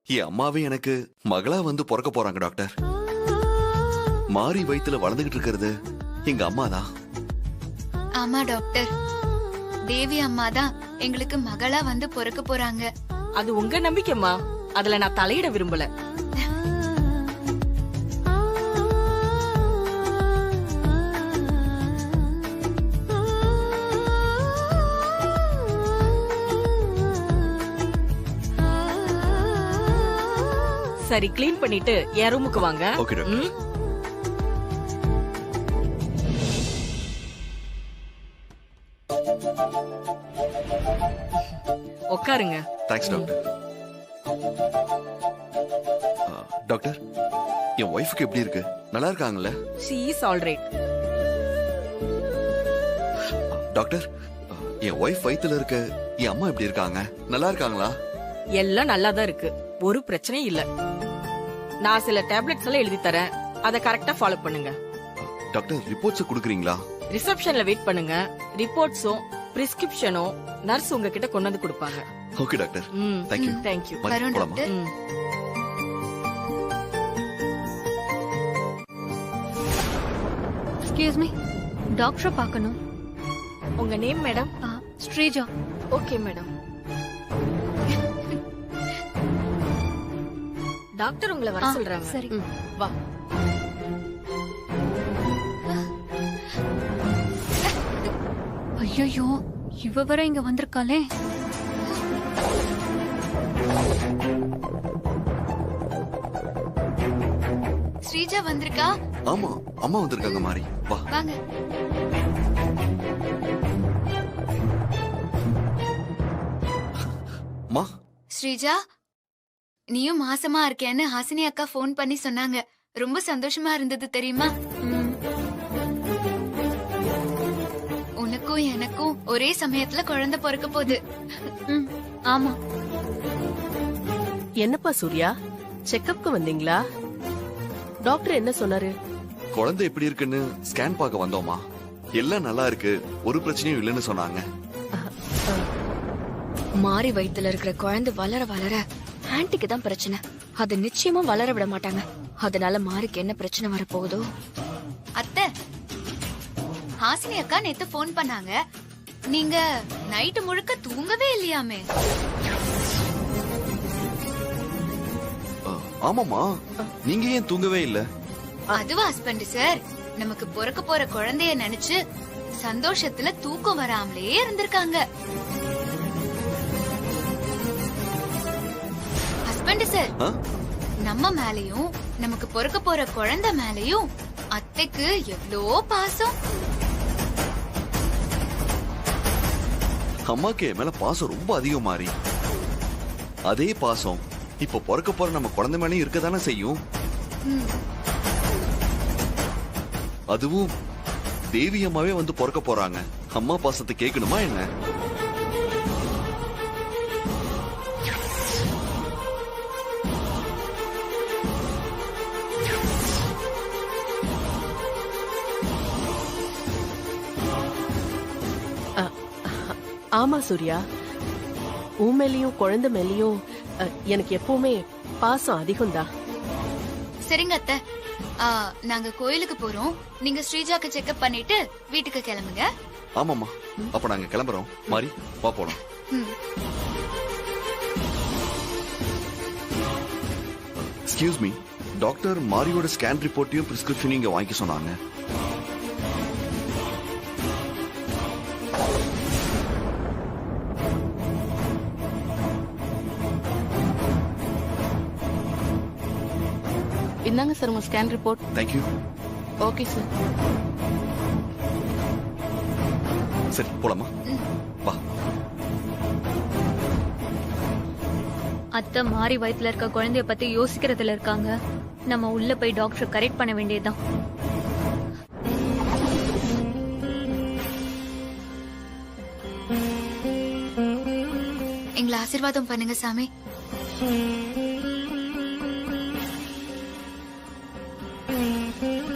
Speaker 1: என் அம்மாவே எனக்கு மகளா வந்து பிறக்க போறாங்க டாக்டர். மாறி வயித்துல வளர்ந்துகிட்டு இருக்கிறது எங்க அம்மா தான்.
Speaker 4: ஆமா டாக்டர், தேவி அம்மா தான் எங்களுக்கு மகளா வந்து பிறக்க போறாங்க.
Speaker 11: அது உங்க நம்பிக்கைம்மா, அதுல நான் தலையிட விரும்பல. சரி, கிளீன் பண்ணிட்டு என் ரூமுக்கு வாங்க.
Speaker 1: Okay doctor.
Speaker 11: ம்? உட்காருங்க.
Speaker 1: Thanks doctor. டாக்டர், என் ஒய்ஃபுக்கு எப்படி இருக்கு? நல்லா இருக்காங்கல்ல?
Speaker 11: She is all right.
Speaker 1: Doctor, N wife வயித்துல இருக்க என் அம்மா எப்படி இருக்காங்க? நல்லா இருக்காங்களா?
Speaker 11: எல்லாம் நல்லா தான் இருக்கு, ஒரு பிரச்சனையும் இல்ல. நான் சில டேப்லெட்ஸ் எல்லாம் எழுதி தரேன், அதை கரெக்டா ஃபாலோ பண்ணுங்க.
Speaker 1: டாக்டர், ரிப்போர்ட்ஸ் கொடுக்குறீங்களா?
Speaker 11: ரிசப்ஷன்ல வெயிட் பண்ணுங்க. ரிப்போர்ட்ஸும் பிரிஸ்கிரிப்ஷனும் நர்ஸ் உங்ககிட்ட கொண்டு வந்து கொடுப்பாங்க.
Speaker 1: Okay doctor.
Speaker 11: ம்,
Speaker 1: தேங்க்யூ.
Speaker 11: தேங்க்யூ.
Speaker 4: வரோம் டாக்டர்.
Speaker 11: ம்.
Speaker 3: எக்ஸ்கியூஸ் மீ, டாக்டரை பார்க்கணும்.
Speaker 11: உங்க name madam?
Speaker 3: Sreeja.
Speaker 11: Okay madam. Doctor உங்களை வர சொல்றாங்க.
Speaker 3: சரி.
Speaker 11: ம், வா.
Speaker 3: ஐயோ, இவ வர இங்க வந்திருக்காளே.
Speaker 4: ஸ்ரீஜா வந்திருக்கா?
Speaker 1: ஆமா, அம்மா வந்திருக்காங்க மாறி. வா.
Speaker 4: வாங்க.
Speaker 1: மா.
Speaker 4: ஸ்ரீஜா, நீயும் மாசமா இருக்கேன்னு ஹாசினி அக்கா ஃபோன் பண்ணி சொன்னாங்க. ரொம்ப சந்தோஷமா இருந்தது தெரியுமா? உனக்கும் எனக்கும் ஒரே சமயத்துல குழந்தை பிறக்க போகுது.
Speaker 3: ஆமா.
Speaker 10: என்னப்பா சூர்யா, செக்கப்க்கு வந்தீங்களா? டாக்டர் என்ன சொன்னாரு?
Speaker 1: குழந்தை எப்படி இருக்குன்னு ஸ்கேன் பார்க்க வந்தோமா. எல்லாம் நல்லா இருக்கு, ஒரு பிரச்சனையும் இல்லைன்னு சொன்னாங்க.
Speaker 3: மாறி வயித்துல இருக்கிற குழந்தை வளர வளர ஆன்ட்டிக்கு தான் பிரச்சனை. அது நிச்சயமா வளர விட மாட்டாங்க. அதனால மாறிக்கு என்ன பிரச்சனை வரப்போகுதோ.
Speaker 4: அத்தை, ஹாசினி அக்கா நேத்து ஃபோன் பண்ணாங்க. நீங்க நைட்டு முழுக்க தூங்கவே இல்லையாமே.
Speaker 1: ஆமாமா, நீங்க ஏன் தூங்கவே இல்ல?
Speaker 4: அதுவா ஹஸ்பண்ட் சார், நமக்கு பிறக்க போற குழந்தைய நினைச்சு சந்தோஷத்துல தூக்கம் வராமலே இருந்திருக்காங்க. ஹஸ்பண்ட் சார், நம்ம மேலயும் நமக்கு பிறக்க போற குழந்தை மேலயும் அத்தைக்கு எவ்வளோ பாசம்.
Speaker 1: அம்மாக்கு என் மேல பாசம் ரொம்ப அதிகம் மாறி. அதே பாசம் இப்ப பிறக்க போற நம்ம குழந்தை மேலயும் இருக்கதானே செய்யும். அதுவும் தேவி அம்மாவே வந்து பிறக்க போறாங்க. அம்மா பாசத்தை கேட்கணுமா என்ன?
Speaker 10: ஆமா சூர்யா, உன் மேலயும் குழந்தை மேலயும் எனக்கு எப்பவுமே பாசம் அதிகம்தான்.
Speaker 4: சரிங்க அத்தை, நாங்க கோயிலுக்கு போறோம். நீங்க ஸ்ரீஜாக்கு செக்அப் பண்ணிட்டு வீட்டுக்கு கிளம்புங்க.
Speaker 1: ஆமாமா, அப்ப நாங்க கிளம்புறோம். மாறி வா போலாம். எக்ஸ்கியூஸ் மீ, டாக்டர் மாரியோட ஸ்கேன் ரிப்போர்ட்டையும் பிரிஸ்கிரிப்ஷனையும் இங்க வாங்கிக்க சொன்னாங்க.
Speaker 12: இந்தாங்க சார் உங்க scan report.
Speaker 1: Thank you.
Speaker 12: Okay sir.
Speaker 1: சரி போலாமா? வா.
Speaker 3: அத்தை மாறி வயித்துல இருக்க குழந்தைய பத்தி யோசிக்கிறதுல இருக்காங்க. நம்ம உள்ள போய் டாக்டர் கரெக்ட் பண்ண வேண்டியதுதான்.
Speaker 4: எங்களை ஆசீர்வாதம் பண்ணுங்க சாமி.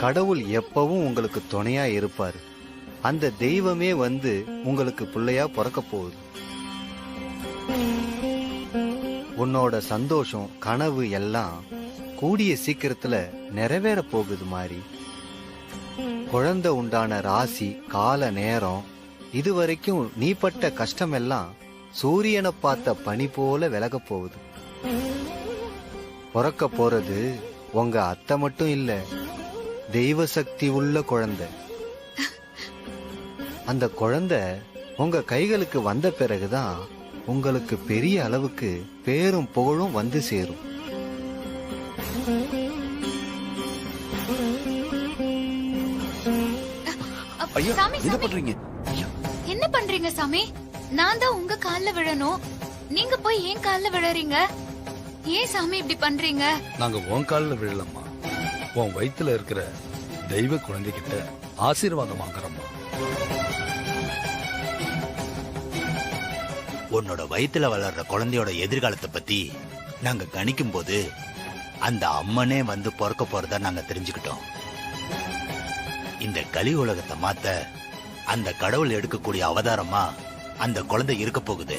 Speaker 13: கடவுள் எப்பவும் உங்களுக்கு துணையா இருப்பாரு. அந்த தெய்வமே வந்து உங்களுக்கு பிள்ளையா பிறக்க போகுது. உன்னோட சந்தோஷம் கனவு எல்லாம் கூடிய சீக்கிரத்துல நிறைவேற போகுது மாதிரி. குழந்தை உண்டான ராசி கால நேரம் இதுவரைக்கும் நீ பட்ட கஷ்டம் எல்லாம் சூரியனை பார்த்த பனி போல விலக போகுது. பிறக்க போறது உங்க அத்தை மட்டும் இல்ல, தெய்வ சக்தி உள்ள குழந்தை. அந்த குழந்தை உங்க கைகளுக்கு வந்த பிறகுதான் உங்களுக்கு பெரிய அளவுக்கு பேரும் புகழும் வந்து சேரும்.
Speaker 1: ஐயா
Speaker 4: சாமி,
Speaker 1: என்ன
Speaker 4: சாமி.
Speaker 1: பண்றீங்க?
Speaker 4: என்ன பண்றீங்க சாமி? நான் தான் உங்க கால்ல விழணும், நீங்க போய் ஏன் கால்ல விழறீங்க? ஏன் சாமி இப்படி பண்றீங்க?
Speaker 9: நாங்க உன் காலில் விழலம்மா, உன் வயித்துல இருக்கிற தெய்வ குழந்தைகிட்ட ஆசீர்வாதம் வாங்குறோம்மா.
Speaker 14: உன்னோட வயித்துல வளர்ற குழந்தையோட எதிர்காலத்தை பத்தி நாங்க கணிக்கும் போது அந்த அம்மனே வந்து பிறக்க போறதா நாங்க தெரிஞ்சுக்கிட்டோம். இந்த கலி உலகத்தை மாத்த அந்த கடவுள் எடுக்கக்கூடிய அவதாரமா அந்த குழந்தை இருக்க போகுது.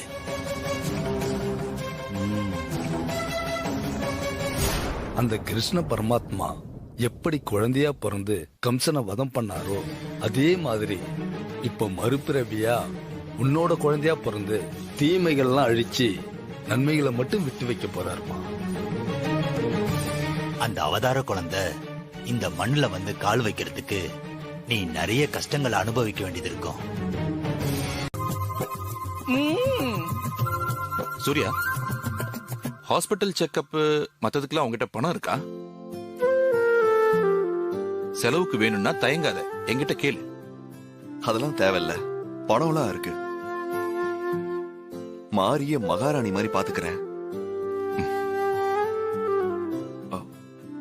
Speaker 9: அந்த கிருஷ்ண பரமாத்மா எப்படி குழந்தையா பிறந்து கம்சனை வதம் பண்ணாரோ அதே மாதிரி இப்ப மறுபிறவியா உன்னோட குழந்தையா பிறந்து தீமைகள்லாம் அழிச்சு நன்மைகளை மட்டும் விட்டு வைக்க போறாருமா.
Speaker 14: அந்த அவதார குழந்தை இந்த மண்ணுல வந்து கால் வைக்கிறதுக்கு நீ நிறைய கஷ்டங்களை அனுபவிக்க வேண்டியது இருக்கும்.
Speaker 15: சூர்யா, ஹாஸ்பிட்டல் செக்கப் மத்ததுக்குலாம் உங்ககிட்ட பணம் இருக்கா? செலவுக்கு வேணும்னா தயங்காத, என்கிட்ட கேளு.
Speaker 1: அதெல்லாம் தேவையில்ல, பணம்லாம் இருக்கு. மாரிய மகாராணி மாதிரி பாத்துக்கிறேன்.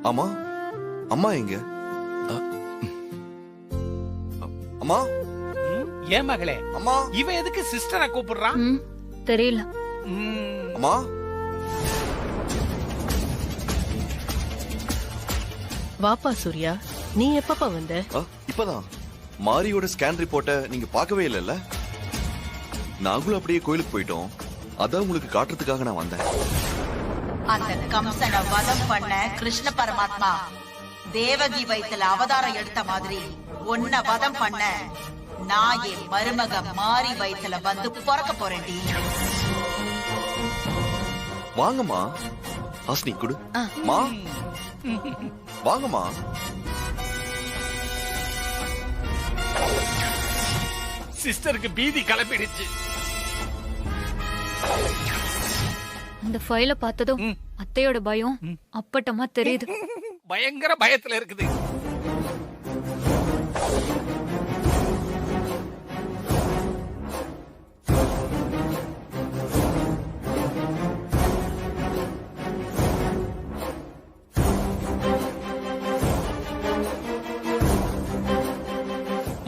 Speaker 1: அம்மா, அம்மா எங்க? அம்மா,
Speaker 7: ஏன் மகளே?
Speaker 1: அம்மா,
Speaker 7: இவன் எதுக்கு சிஸ்டரை கூப்பிடுறான்?
Speaker 3: தெரியல.
Speaker 1: அம்மா,
Speaker 10: வாப்பா சூர்யா, நீ எப்பப்பா வந்த?
Speaker 1: இப்பதான். மாரியோட ஸ்கேன் ரிப்போர்ட்டை நீங்க பார்க்கவே இல்லைல்ல? நாங்களும் அப்படியே கோயிலுக்கு போயிட்டோம். அதான் உங்களுக்கு காட்டுறதுக்காக நான் வந்தேன்.
Speaker 6: அந்த கம்சனை வதம் பண்ண கிருஷ்ண பரமாத்மா தேவகி வயித்துல அவதாரம் எடுத்த மாதிரி உன்னை வதம் பண்ண நான் என் மருமக மாரி வயித்துல வந்து பிறக்க போறேன்டி.
Speaker 1: வாங்கம்மா, ஹாஸ்னி குடு. மா, வாங்கம்மா.
Speaker 7: சிஸ்டருக்கு பீதி கிளப்பிடுச்சு.
Speaker 3: அந்த ஃபைல பார்த்ததும் அத்தையோட பயம் அப்பட்டமா தெரியுது.
Speaker 7: பயங்கர பயத்துல இருக்குது.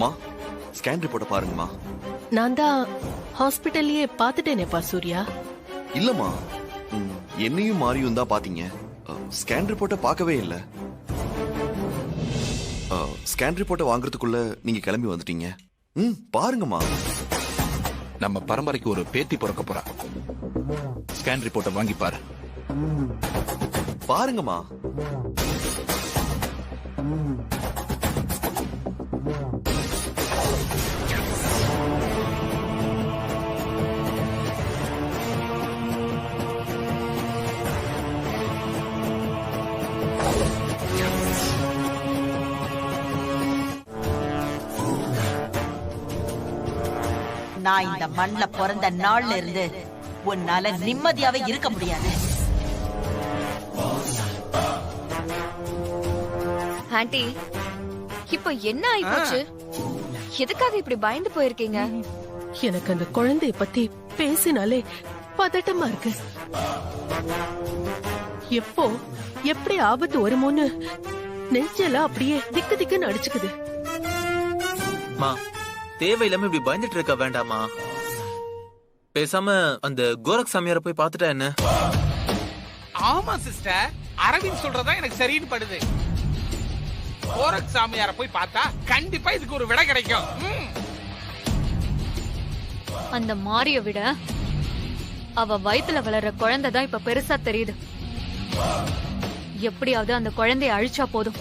Speaker 1: மா, ஸ்கேன் ரிப்போர்ட்டை பாருங்கம்மா.
Speaker 10: நான் தான் ஹாஸ்பிட்டல்லயே பாத்துட்டேனேப்பா சூர்யா.
Speaker 1: இல்லம்மா, என்னையும் மாரியும் தான் பாத்தீங்க. ஸ்கேன் ரிப்போர்ட்டை பார்க்கவே இல்ல. ஸ்கேன் ரிப்போர்ட்டை வாங்குறதுக்குள்ள நீங்க கிளம்பி வந்துட்டீங்க. பாருங்கம்மா.
Speaker 15: நம்ம பரம்பரைக்கு ஒரு பேத்தி பிறக்க போறா. ஸ்கேன் ரிப்போர்ட்டை வாங்கி பாரு.
Speaker 1: பாருங்கம்மா.
Speaker 6: நான் இந்த மண்ணுல பிறந்த நாள்ல இருந்து உன்னால நிம்மதியாவே இருக்க முடியாது.
Speaker 3: ஆண்டி, இப்போ என்ன ஆயிப்போச்சு? எதுக்காக இப்படி பயந்து போயிருக்கீங்க?
Speaker 10: எனக்கு அந்த குழந்தைய பத்தி பேசினாலே பதட்டமா இருக்கு. எப்போ எப்படி ஆபத்து வருமோன்னு நெஞ்செல்லாம் அப்படியே திக்கு திக்குன்னு அடிச்சுக்குது.
Speaker 8: மா, தேவையில்லாம இப்படி பயந்துட்டு இருக்க வேண்டாமா? பேசாம அந்த கோரக் சாமியார போய் பாத்துட்டா என்ன?
Speaker 7: ஆமா சிஸ்டர், அரவிந்த் சொல்றதா எனக்கு சரின்னு படுது. கோரக் சாமியார போய் பார்த்தா கண்டிப்பா இதுக்கு ஒரு விடை கிடைக்கும்.
Speaker 3: அந்த மாரிய விட அவ வயித்துல வளர்ற குழந்தை தான் இப்ப பெருசா தெரியுது. எப்படியாவது அந்த குழந்தைய அழிச்சா போதும்,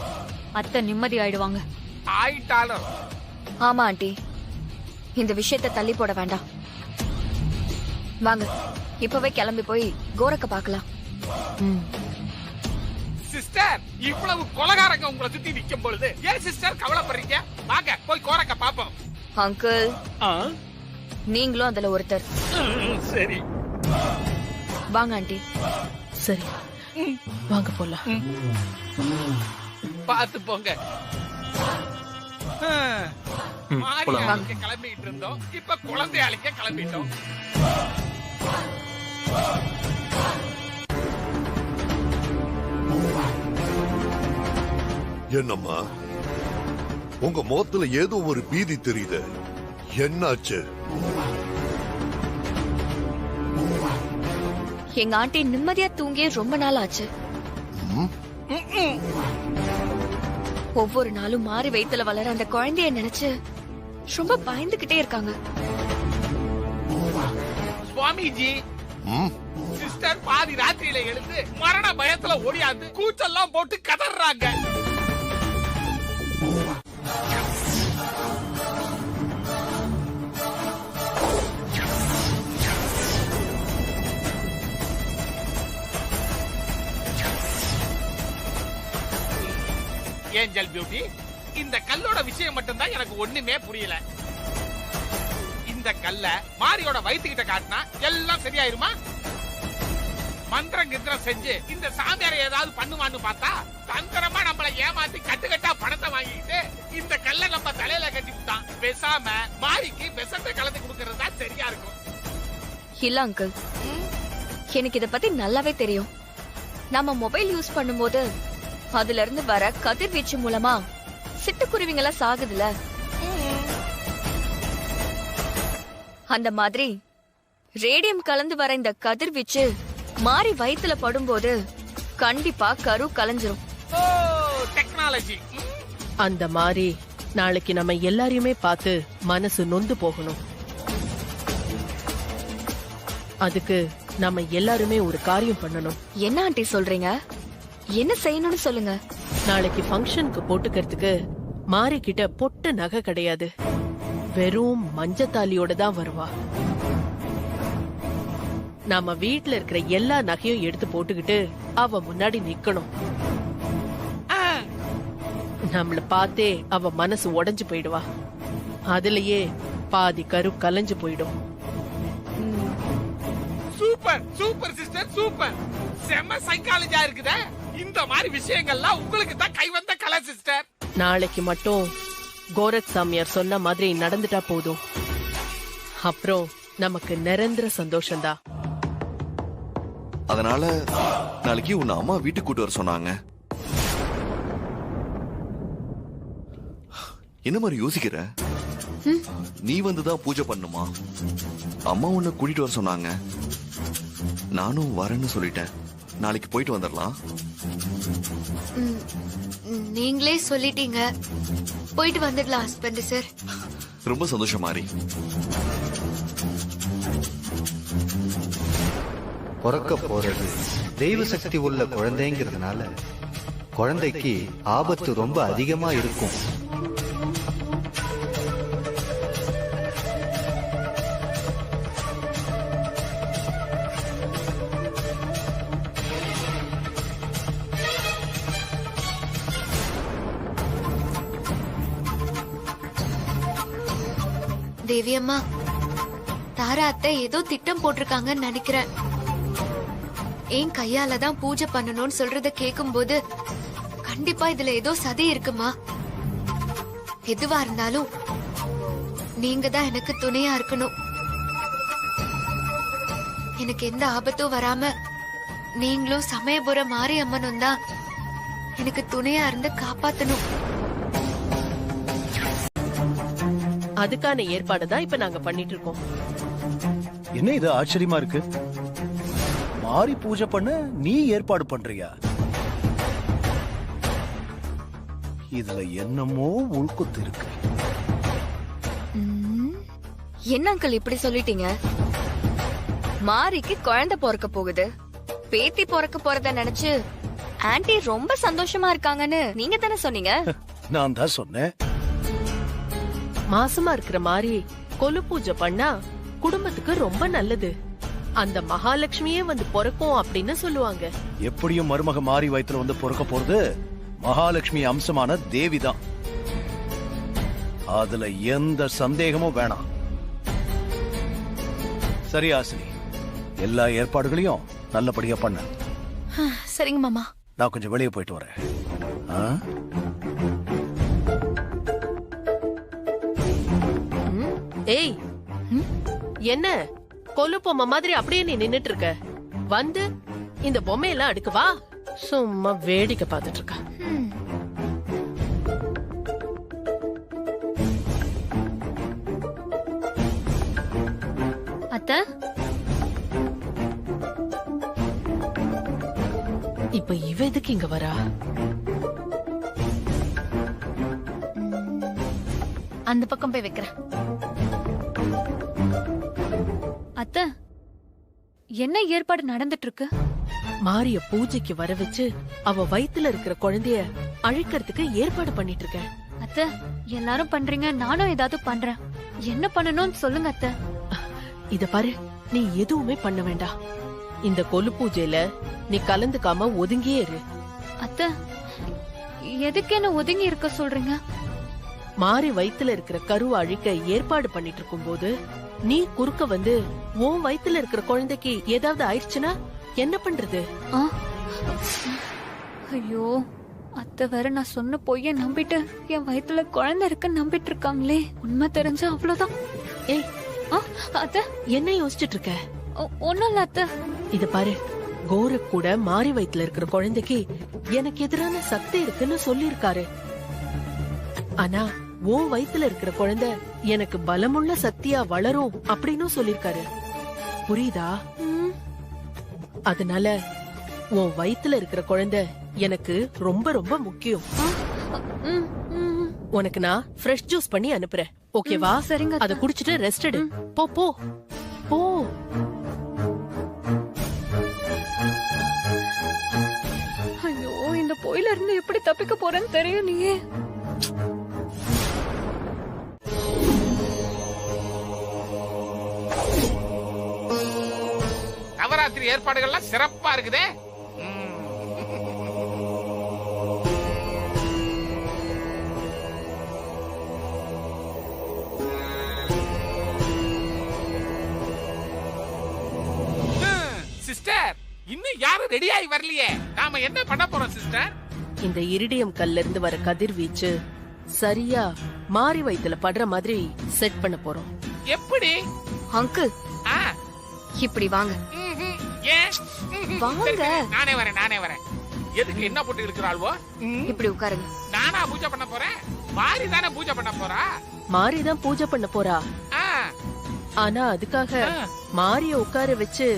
Speaker 3: அத்தை நிம்மதி ஆயிடுவாங்க.
Speaker 7: ஆயிட்டாலும்
Speaker 16: ஆமா ஆண்டி, இந்த விஷயத்தை தள்ளி போட வேண்டாம். வாங்க இப்பவே கிளம்பி போய் கோரக்க பார்க்கலாம்.
Speaker 7: சிஸ்டர், இவ்வளவு கொலகாரங்க உங்களை சுத்தி நிக்கும் பொழுது ஏன் சிஸ்டர் கவலைப்படுறீங்க? வாங்க போய் கோரக்க பாப்போம்.
Speaker 16: அங்கிள், நீங்களும் அதுல ஒருத்தர்.
Speaker 7: சரி
Speaker 16: வாங்க ஆண்டி.
Speaker 10: சரி வாங்க போலாம்.
Speaker 7: பார்த்து போங்க. மாரி அழிக்க கிளம்பிட்டு இருந்தோம், இப்ப குழந்தை அழிக்க கிளம்பிட்டோம்.
Speaker 17: என்னம்மா உங்க முகத்துல ஏதோ ஒரு பீதி தெரியுது, என்னாச்சு?
Speaker 16: எங்க ஆண்டி நிம்மதியா தூங்கியே ரொம்ப நாள் ஆச்சு. ஒவ்வொரு நாளும் மாறி வயித்துல வளர அந்த குழந்தைய நினைச்சு ரொம்ப பயந்துகிட்டே இருக்காங்க.
Speaker 7: சுவாமிஜி, சிஸ்டர் பாதி ராத்திரியில எழுந்து மரண பயத்துல ஓடியாந்து கூச்செல்லாம் போட்டு கதறாங்க. ஏஞ்சல் பியூட்டி, இந்த கல்லோட விஷயம் மட்டும்தான் எனக்கு ஒண்ணுமே புரியல. இந்த கல்ல மாரியோட வயிற்றுக்கிட்ட காட்டினா எல்லாம் சரியாயிருமா? மந்திரம் கிந்திரம் செஞ்சு இந்த சாமியாரை ஏதாவது பண்ணுவான்னு பார்த்தா தந்திரமா நம்மள ஏமாத்தி கட்டுக்கட்டா பணத்தை வாங்கிட்டு இந்த கல்ல நம்ம தலையில கட்டிவிட்டான். பேசாம மாரிக்கு விஷத்தை கலந்து கொடுக்கறது தான் சரியா இருக்கும்.
Speaker 16: இல்ல அங்கிள், எனக்கு இத பத்தி நல்லாவே தெரியும். நம்ம மொபைல் யூஸ் பண்ணும்போது அதுல இருந்து வர கதிர்வீச்சு மூலமா சிட்டுக்குருவிங்களா சாகுதுல, அந்த மாதிரி ரேடியம் கலந்து வர இந்த கதிர்வீச்சு மாறி வயித்துல படும்போது கண்டிப்பா கரு கலைஞ்சிரும்.
Speaker 7: டெக்னாலஜி.
Speaker 10: அந்த மாதிரி நாளைக்கு நம்ம எல்லாரையுமே பார்த்து மனசு நொந்து போகணும். அதுக்கு நம்ம எல்லாருமே ஒரு காரியம் பண்ணணும்.
Speaker 16: என்ன ஆண்டி சொல்றீங்க? என்ன செய்யணும்னு சொல்லுங்க.
Speaker 10: நாளைக்கு ஃபங்க்ஷனுக்கு போட்டுக்கிறதுக்கு மாரி கிட்ட பொட்டு நகை கிடையாது, வெறும் மஞ்சத்தாலியோட தான் வருவா. நாம வீட்டுல இருக்கிற எல்லா நகையும் எடுத்து போட்டுக்கிட்டு அவ முன்னாடி நிக்கணும். நம்மள பார்த்தே அவ மனசு உடைஞ்சு போயிடுவா. அதுலயே பாதி கரு கலைஞ்சு போயிடும்.
Speaker 7: Super super sister, super. செம சைக்காலஜியா இருக்குதே. இந்த மாதிரி விஷயங்கள்லாம் உங்களுக்கு தான் கை வந்த கலை சிஸ்டர்.
Speaker 10: நாளைக்கு மட்டும் கோரக் சாமியார் சொன்ன மாதிரி நடந்துட்டா போதும். அப்புறம் நமக்கு நிரந்தர சந்தோஷம்தான்.
Speaker 1: அதனால நாளைக்கு உன்னை அம்மா வீட்டுக்கு கூட்டு வர சொன்னாங்க. என்ன மாதிரி யோசிக்கிற? நீ வந்துதான் பூஜை பண்ணுமா? அம்மா உன்னை கூட்டிட்டு வர சொன்னாங்க, நானும் வரேன்னு சொல்லிட்டேன். நாளைக்கு போயிட்டு வந்துடலாம்.
Speaker 18: நீங்களே சொல்லிட்டீங்க, போயிட்டு வந்துடலாம் ஹஸ்பண்ட் சார்.
Speaker 1: ரொம்ப சந்தோஷம் மாறி.
Speaker 13: பிறக்க போறது தெய்வ சக்தி உள்ள குழந்தைங்கிறதுனால குழந்தைக்கு ஆபத்து ரொம்ப அதிகமா இருக்கும்.
Speaker 18: தேவி அம்மா, தாரா அத்தை ஏதோ திட்டம் போட்டிருக்காங்கன்னு நினைக்கிறேன். என் கையால தான் பூஜை பண்ணணும்னு சொல்றத கேக்கும்போது கண்டிப்பா இதுல ஏதோ சதி இருக்குமா? எதுவா இருந்தாலும் நீங்க தான் எனக்கு துணையா இருக்கணும். எனக்கு எந்த ஆபத்தும் வராம நீங்களும் சமயபுரம் மாரியம்மனும் தான் எனக்கு துணையா இருந்து காப்பாத்தணும்.
Speaker 10: அதுக்கான ஏற்பாடு தான் இப்ப நாங்க பண்ணிட்டு இருக்கோம்.
Speaker 19: என்ன இது ஆச்சரியமா இருக்கு? மாறி பூஜை பண்ண நீ ஏற்பாடு பண்றியா? இதுல என்னமோ உள்குத்து இருக்கு.
Speaker 16: என்ன அங்கிள் இப்படி சொல்லிட்டீங்க? மாரிக்கு குழந்தை பிறக்க போகுது, பேத்தி பிறக்க போறத நினைச்சு ஆன்ட்டி ரொம்ப சந்தோஷமா இருக்காங்கன்னு நீங்க தானே சொன்னீங்க.
Speaker 19: நான் தான் சொன்னேன்.
Speaker 10: மாசமா இருக்கிற மாதிரி கொலு பூஜை பண்ணா குடும்பத்துக்கு ரொம்ப நல்லது. அந்த மகாலட்சுமியே வந்து பிறக்கும் அப்படின்னு சொல்லுவாங்க.
Speaker 19: எப்படியும் மருமக மாறி வயித்துல வந்து பொறுக்க போறது மகாலட்சுமி அம்சமான தேவி தான். அதுல எந்த சந்தேகமும் வேணாம். சரி ஆசினி, எல்லா ஏற்பாடுகளையும் நல்லபடியா பண்ண.
Speaker 4: சரிங்க மாமா.
Speaker 19: நான் கொஞ்சம் வெளியே போயிட்டு வரேன்.
Speaker 10: ஏய், என்ன கொலு பொம்மை மாதிரி அப்படியே நீ நின்னுட்டு இருக்க? வந்து இந்த பொம்மையெல்லாம் அடுக்கு வா. சும்மா வேடிக்கை பார்த்துட்டு இருக்க.
Speaker 3: அத்தை,
Speaker 10: இப்ப இவ எதுக்கு இங்க வரா?
Speaker 4: அந்த பக்கம் போய் வைக்கிறேன்.
Speaker 3: அத்தை, என்ன ஏற்பாடு நடந்துட்டு இருக்கு?
Speaker 10: மாரிய பூஜைக்கு வர வச்சு அவ வயித்துல இருக்கிற குழந்தைய அழிக்கிறதுக்கு ஏற்பாடு பண்ணிட்டு இருக்க.
Speaker 3: அத்தை, எல்லாரும் பண்றீங்க, நானும் ஏதாவது பண்றேன். என்ன பண்ணணும்னு சொல்லுங்க அத்தை.
Speaker 10: இத பாரு, நீ எதுவுமே பண்ண வேண்டாம். இந்த கொலு பூஜையில நீ கலந்துக்காம ஒதுங்கியே இரு.
Speaker 3: அத்தை, எதுக்கு என்ன ஒதுங்கி இருக்க சொல்றீங்க?
Speaker 10: மாறி வயித்துல இருக்கிற கருவை அழிக்க ஏற்பாடு பண்ணிட்டு இருக்கும் போது நீ குறுக்க வந்து உன் வயித்துல இருக்கிற குழந்தைக்கு ஏதாவது ஆயிடுச்சுன்னா என்ன பண்றது?
Speaker 3: ஐயோ, அத்தை வேற நான் சொன்ன பொய்ய நம்பிட்டு என் வயித்துல குழந்தை இருக்கு நம்பிட்டு இருக்காங்களே. உண்மை தெரிஞ்சா அவ்வளவுதான்.
Speaker 10: ஏய்,
Speaker 3: அத்தை,
Speaker 10: என்ன யோசிச்சுட்டு இருக்க?
Speaker 3: ஒண்ணும் இல்ல அத்தை.
Speaker 10: இத பாரு, கோரக் கூட மாறி வயித்துல இருக்கிற குழந்தைக்கு எனக்கு எதிரான சக்தி இருக்குன்னு சொல்லிருக்காரு. ஆனா உன் வயித்துல இருக்கிற குழந்தை எனக்கு பலமுள்ள சக்தியா வளரும் அப்படின்னு சொல்லிருக்காரு. புரியுதா? அதனால உன் வயித்துல இருக்கிற குழந்தை எனக்கு ரொம்ப ரொம்ப முக்கியம். உனக்கு நான் ஃப்ரெஷ் ஜூஸ் பண்ணி அனுப்புறேன், ஓகேவா?
Speaker 3: சரிங்க.
Speaker 10: அத குடிச்சிட்டு ரெஸ்ட் எடு. போ போ போ.
Speaker 3: ஐயோ, இந்த பொயில இருந்து எப்படி தப்பிக்க போறேன்னு தெரியலையே.
Speaker 7: நவராத்திரி ஏற்பாடுகள்லாம் சிறப்பா இருக்குதே. சிஸ்டர், இன்னும் யாரும் ரெடி ஆகி வரலையே. நாம என்ன பண்ண போறோம் சிஸ்டர்?
Speaker 10: இந்த இரிடியம் கல்ல இருந்து வர கதிர்வீச்சு சரியா மாறி வயித்துல படுற மாதிரி செட் பண்ண போறோம்.
Speaker 7: எப்படி?
Speaker 16: அங்கிள், இப்படி வாங்க. வாங்க.
Speaker 7: நானே வரேன். எதுக்கு என்ன போட்டு இருக்கிறாள்வோ?
Speaker 16: இப்படி உட்காருங்க.
Speaker 7: நானா பூஜை பண்ண போறேன்? மாறி தானே பூஜை பண்ண போறா.
Speaker 10: மாறி தான் பூஜை பண்ண போறா. ஆனா அதுக்காக மாரிய உட்கார வச்சு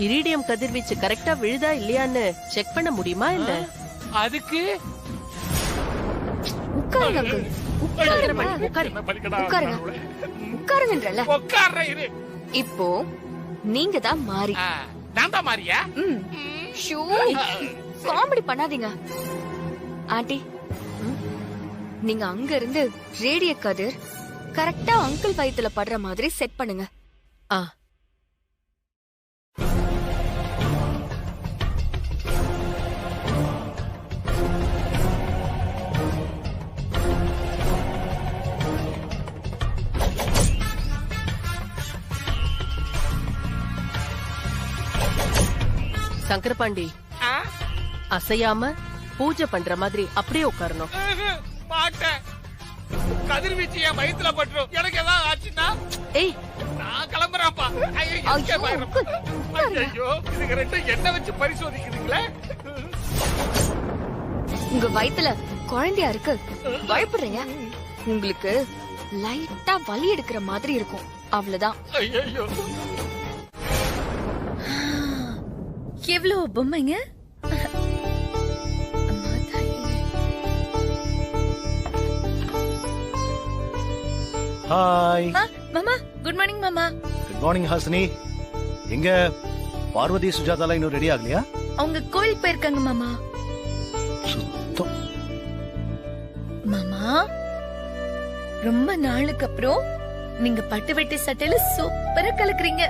Speaker 10: இரிடியம் கதிர்வீச்சு கரெக்டா விழுதா இல்லையான்னு செக் பண்ண முடியுமா? இல்ல
Speaker 7: அதுக்கு
Speaker 16: உட்காருங்க. இப்போ நீங்க தான் மாறி.
Speaker 7: நான் தான் மாறியா?
Speaker 16: காமெடி பண்ணாதீங்க ஆண்டி. நீங்க அங்க இருந்து ரேடிய கதிர் கரெக்டா அங்கிள் வயித்துல படுற மாதிரி செட் பண்ணுங்க.
Speaker 10: சங்கரபாண்டி, அசையாம பூஜை பண்ற மாதிரி அப்படியே உட்காரணும்.
Speaker 7: மாட்டேன். கதிர்வீச்சு என் வயித்துல பட்டுரும். எனக்கு ஏதாவது ஆச்சுன்னா நான் கிளம்புறேன்ப்பா. ஐயோ, இதுக்கு ரெண்டும் என்ன வச்சு பரிசோதிக்கிறீங்களே?
Speaker 16: உங்க வயித்துல குழந்தையா இருக்கு, பயப்படுறீங்க. உங்களுக்கு லைட்டா வலி எடுக்கிற மாதிரி இருக்கும், அவ்வளவுதான்.
Speaker 7: ஐயோ,
Speaker 4: எவ்வளவு பொம்மைங்க.
Speaker 19: ஹாய்.
Speaker 4: மாமா குட் மார்னிங் மாமா.
Speaker 19: Good morning Hasini. எங்க பார்வதி சுஜாதாலாம் இன்னும் ரெடி ஆகலையா?
Speaker 4: அவங்க கோயிலுக்கு போயிருக்காங்க மாமா.
Speaker 19: சுத்தம்.
Speaker 4: மாமா ரொம்ப நாளுக்கு அப்புறம் நீங்க பட்டு வெட்டி சட்டையில சூப்பரா கலக்குறீங்க.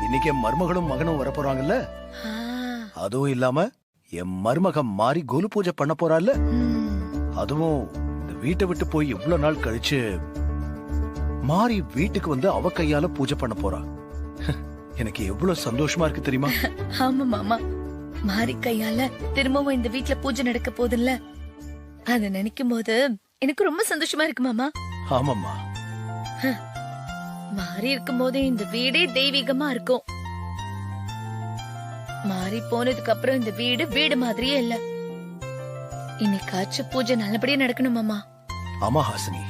Speaker 19: இன்னைக்கு என் மருமகளும் மகனும் வர போறாங்கல்ல. அதுவும் இல்லாம என் மருமகன் மாறி கோலு பூஜை பண்ண போறாள்ல. அதுவும் இந்த வீட்டை விட்டு போய் எவ்வளவு நாள் கழிச்சு மாறி வீட்டுக்கு வந்து அவ கையால பூஜை பண்ண போறா. எனக்கு எவ்வளவு சந்தோஷமா இருக்கு தெரியுமா?
Speaker 4: ஆமா மாமா, மாறி கையால திரும்பவும் இந்த வீட்ல பூஜை நடக்க போதில்ல, அத நினைக்கும் போது எனக்கு ரொம்ப சந்தோஷமா இருக்கு மாமா.
Speaker 19: ஆமாம்மா.
Speaker 4: மாறி இருக்கும் போது இந்த வீடே தெய்வீகமா இருக்கும். மாறி போனதுக்கு அப்புறம் இந்த வீடு வீடு மாதிரியே இல்ல. இன்னைக்காச்சும் பூஜை நல்லபடியா நடக்கணும் மாமா.
Speaker 19: ஆமா ஹாசினி,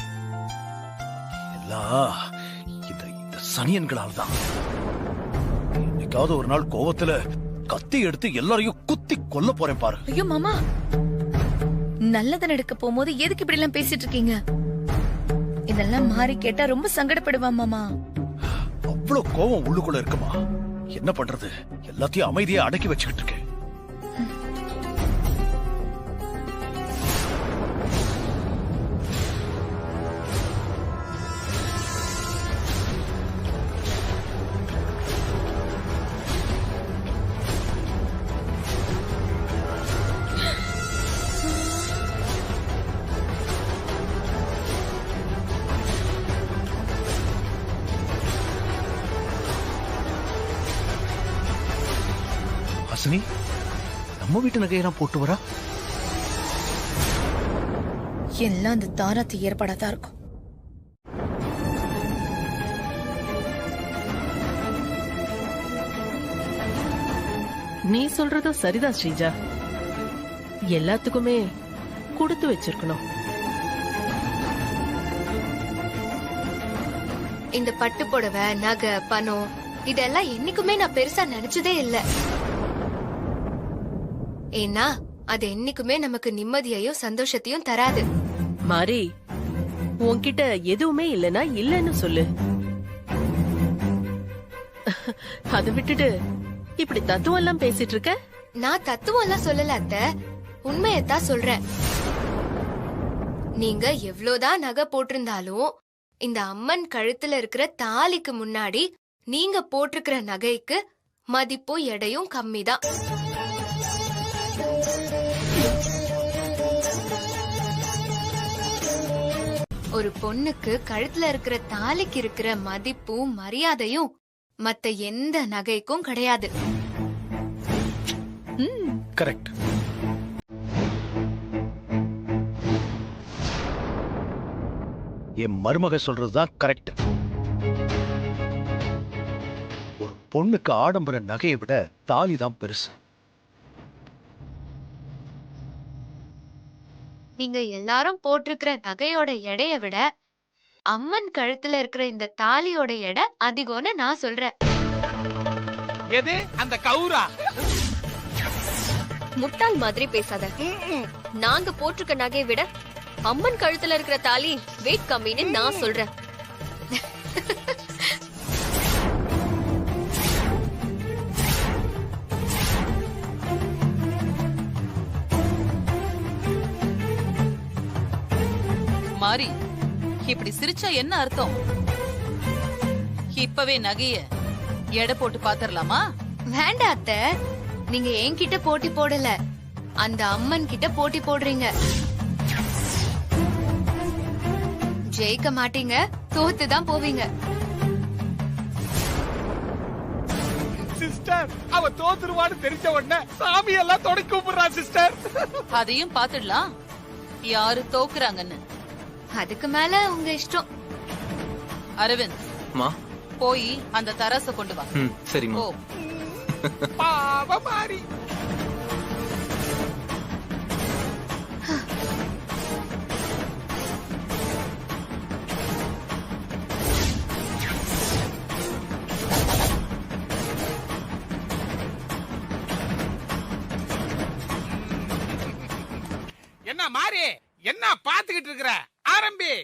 Speaker 19: எல்லாம் இந்த சனியன்களால் தான். இன்னைக்காவது ஒரு நாள் கோவத்துல கத்தி எடுத்து எல்லாரையும் குத்தி கொல்ல போறேன் பாரு.
Speaker 4: ஐயோ மாமா, நல்லது நடக்க போகும்போது எதுக்கு இப்படி எல்லாம் பேசிட்டு இருக்கீங்க? இதெல்லாம் மாறி கேட்டா ரொம்ப சங்கடப்படுவான் மாமா.
Speaker 19: அவ்வளவு கோவம் உள்ளுக்குள்ள இருக்குமா? என்ன பண்றது, எல்லாத்தையும் அமைதியா அடக்கி வச்சுக்கிட்டு இருக்கேன். ஹாசினி, நம்ம வீட்டு நகையெல்லாம் போட்டு வரா?
Speaker 4: எல்லாம் அந்த தாராத்து ஏற்பாடாதான் இருக்கும்.
Speaker 10: நீ சொல்றதும் சரிதான் ஸ்ரீஜா. எல்லாத்துக்குமே கொடுத்து வச்சிருக்கணும்.
Speaker 18: இந்த பட்டு புடவை, நகை, பணம் இதெல்லாம் என்னைக்குமே நான் பெருசா நினைச்சதே இல்ல. ஏன்னா அது என்னைக்குமே நமக்கு நிம்மதியையும் சந்தோஷத்தையும் தராது.
Speaker 10: மாறி, உன்கிட்ட எதுவுமே இல்லனா இல்லன்னு சொல்லு. அதை விட்டுட்டு இப்படி தத்துவம் எல்லாம் பேசிட்டு இருக்க.
Speaker 18: நான் தத்துவம் எல்லாம் சொல்லல அத்தை, உண்மையத்தான் சொல்றேன். நீங்க எவ்வளவுதான் நகை போட்டிருந்தாலும் இந்த அம்மன் கழுத்துல இருக்கிற தாலிக்கு முன்னாடி நீங்க போட்டிருக்கிற நகைக்கு மதிப்பும் எடையும் கம்மிதான். ஒரு பொண்ணுக்கு கழுத்துல இருக்கிற தாலிக்கு இருக்கிற மதிப்பும் மரியாதையும் மத்த எந்த நகைக்கும் கிடையாது.
Speaker 19: கரெக்ட். என் மருமக சொல்றதுதான் கரெக்ட். ஒரு பொண்ணுக்கு ஆடம்பர நகையை விட தாலி தான் பெருசு.
Speaker 18: நீங்க எல்லாரும் போட்டிருக்கிற நகையோட எடைய விட அம்மன் கழுத்துல இருக்கிற இந்த தாலியோட எடை அதிகம்னு நான் சொல்றேன்.
Speaker 7: எது அந்த கௌரா?
Speaker 16: முட்டாள் மாதிரி பேசாத. நாங்க போட்டிருக்க நகையை விட அம்மன் கழுத்துல இருக்கிற தாலி வெயிட் கம்மின்னு நான் சொல்றேன்.
Speaker 5: மாறி, இப்படி சிரிச்சா என்ன அர்த்தம்? இப்பவே நகைய எடை போட்டு பாத்திரலாமா?
Speaker 18: வேண்டாம் அத்தை, நீங்க என்கிட்ட போட்டி போடல, அந்த அம்மன் கிட்ட போட்டி போடுறீங்க. ஜெயிக்க மாட்டீங்க, தோத்துதான் போவீங்க.
Speaker 7: சிஸ்டர், அவ தோத்துருவான்னு தெரிஞ்ச உடனே சாமி எல்லாம் தொடக்கி கூப்பிடுறா சிஸ்டர்.
Speaker 5: அதையும் பாத்துடலாம் யாரு தோக்குறாங்கன்னு.
Speaker 18: அதுக்கு மேல உங்க இஷ்டம்.
Speaker 5: அரவிந்த், போய் அந்த தராச கொண்டு வா.
Speaker 8: சரிம்மா.
Speaker 7: பாவ மாறி. என்ன மாறி, என்ன பாத்துக்கிட்டு இருக்கிற? ஆரம்பி.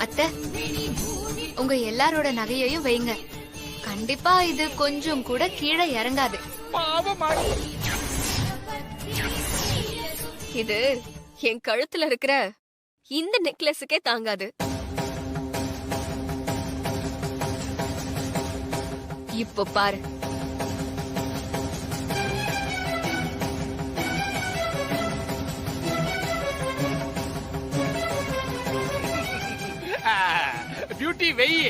Speaker 18: அத்தை, உங்க எல்லாரோட நகையையும் வைங்க. கண்டிப்பா இது கொஞ்சம் கூட கீழே இறங்காது.
Speaker 16: இது என் கழுத்துல இருக்கிற இந்த நெக்லஸுக்கே தாங்காது. இப்போ பாரு.
Speaker 7: பியூட்டி வெயி.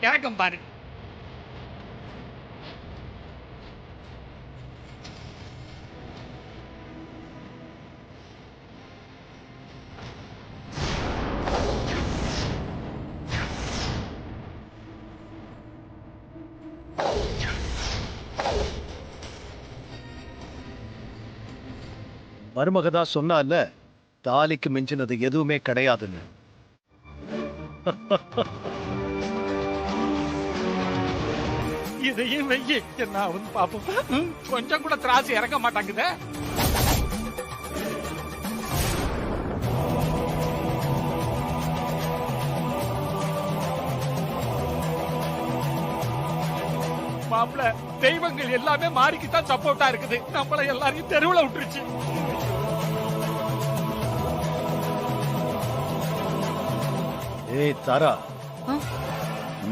Speaker 7: இறக்கம் பாரு.
Speaker 19: மருமகதா சொன்னால தாலிக்கு மிஞ்சினது எதுவுமே கிடையாதுன்னு.
Speaker 7: இதையும் வெயி. என்ன வந்து பாப்போம். கொஞ்சம் கூட திராசு இறக்க மாட்டாங்குதே. மாப்பிள, தெய்வங்கள் எல்லாமே மாறிக்கிட்டான் சப்போர்ட்டா இருக்குது. நம்மள எல்லாரையும் தெருவுல விட்டுருச்சு.
Speaker 19: ஏய் தாரா,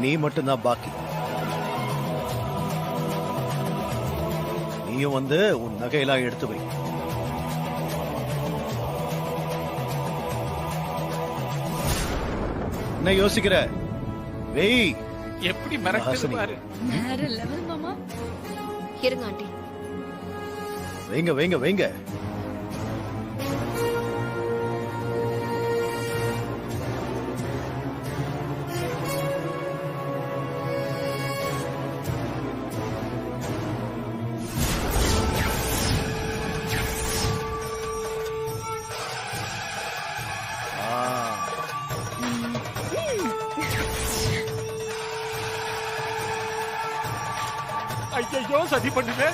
Speaker 19: நீ மட்டும்தான் பாக்கி. நீயும் வந்து உன் நகையெல்லாம் எடுத்து வை. என்ன யோசிக்கிற? வெய்.
Speaker 7: எப்படி மிரட்டுது பாரு.
Speaker 16: வேற லெவல் மாமா. இருங்க ஆண்டி.
Speaker 19: வைங்க வைங்க வைங்க.
Speaker 7: ஐயோ, சதி பண்ணுங்க.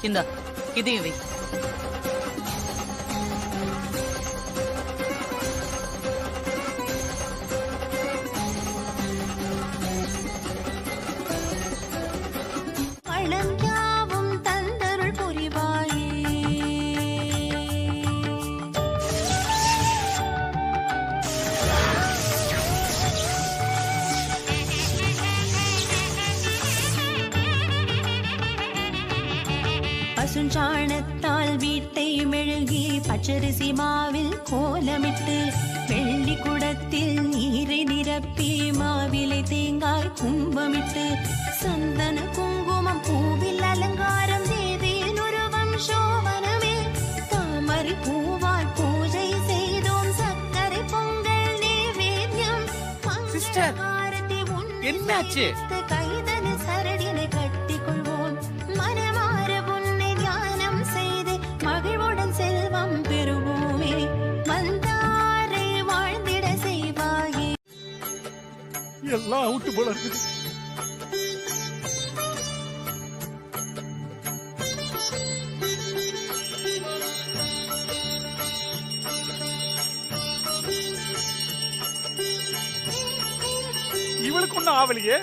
Speaker 5: இந்தா இதையும் வை.
Speaker 20: யாவும் தந்தருள் புரிவாயே. பசுஞ்சாணத்தால் வீட்டை மெழுகி பச்சரிசி மாவில் கோலமிட்டு வெள்ளி குடத்தில் நீரை நிரப்பி மாவிலை தேங்காய் கும்பமிட்டு சந்தன குங்குமம் பூவில் அலங்காரம் தேவியின் உருவம் சோபனமே தாமரை பூவால் பூஜை செய்தோம் சர்க்கரை பொங்கல் நைவேத்யம்
Speaker 21: சிஸ்டர் என்னாச்சு?
Speaker 20: கைதன சரடினை கட்டிக் கொள்வோம் மனமாற உன்னை தியானம் செய்து மகிழ்வுடன் செல்வம் பெறுவோமே வந்தாரை வாழ்ந்திட செய்வாயே.
Speaker 7: எல்லாம் அவுட்டு போல இருக்குது. இவளுக்கு ஒண்ணும் ஆவலையே.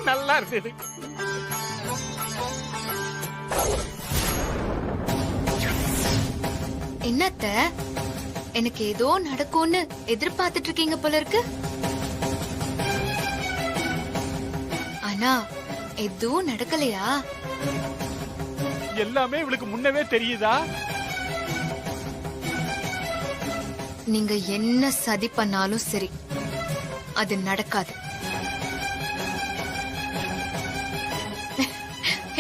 Speaker 7: நல்லா இருந்தது.
Speaker 18: என்னத்த எனக்கு ஏதோ நடக்கும்னு எதிர்பார்த்துட்டு இருக்கீங்க போல இருக்கு. ஆனா எதுவும் நடக்கலையா?
Speaker 7: எல்லாமே இவளுக்கு முன்னவே தெரியுதா?
Speaker 18: நீங்க என்ன சதி பண்ணாலும் சரி அது நடக்காது.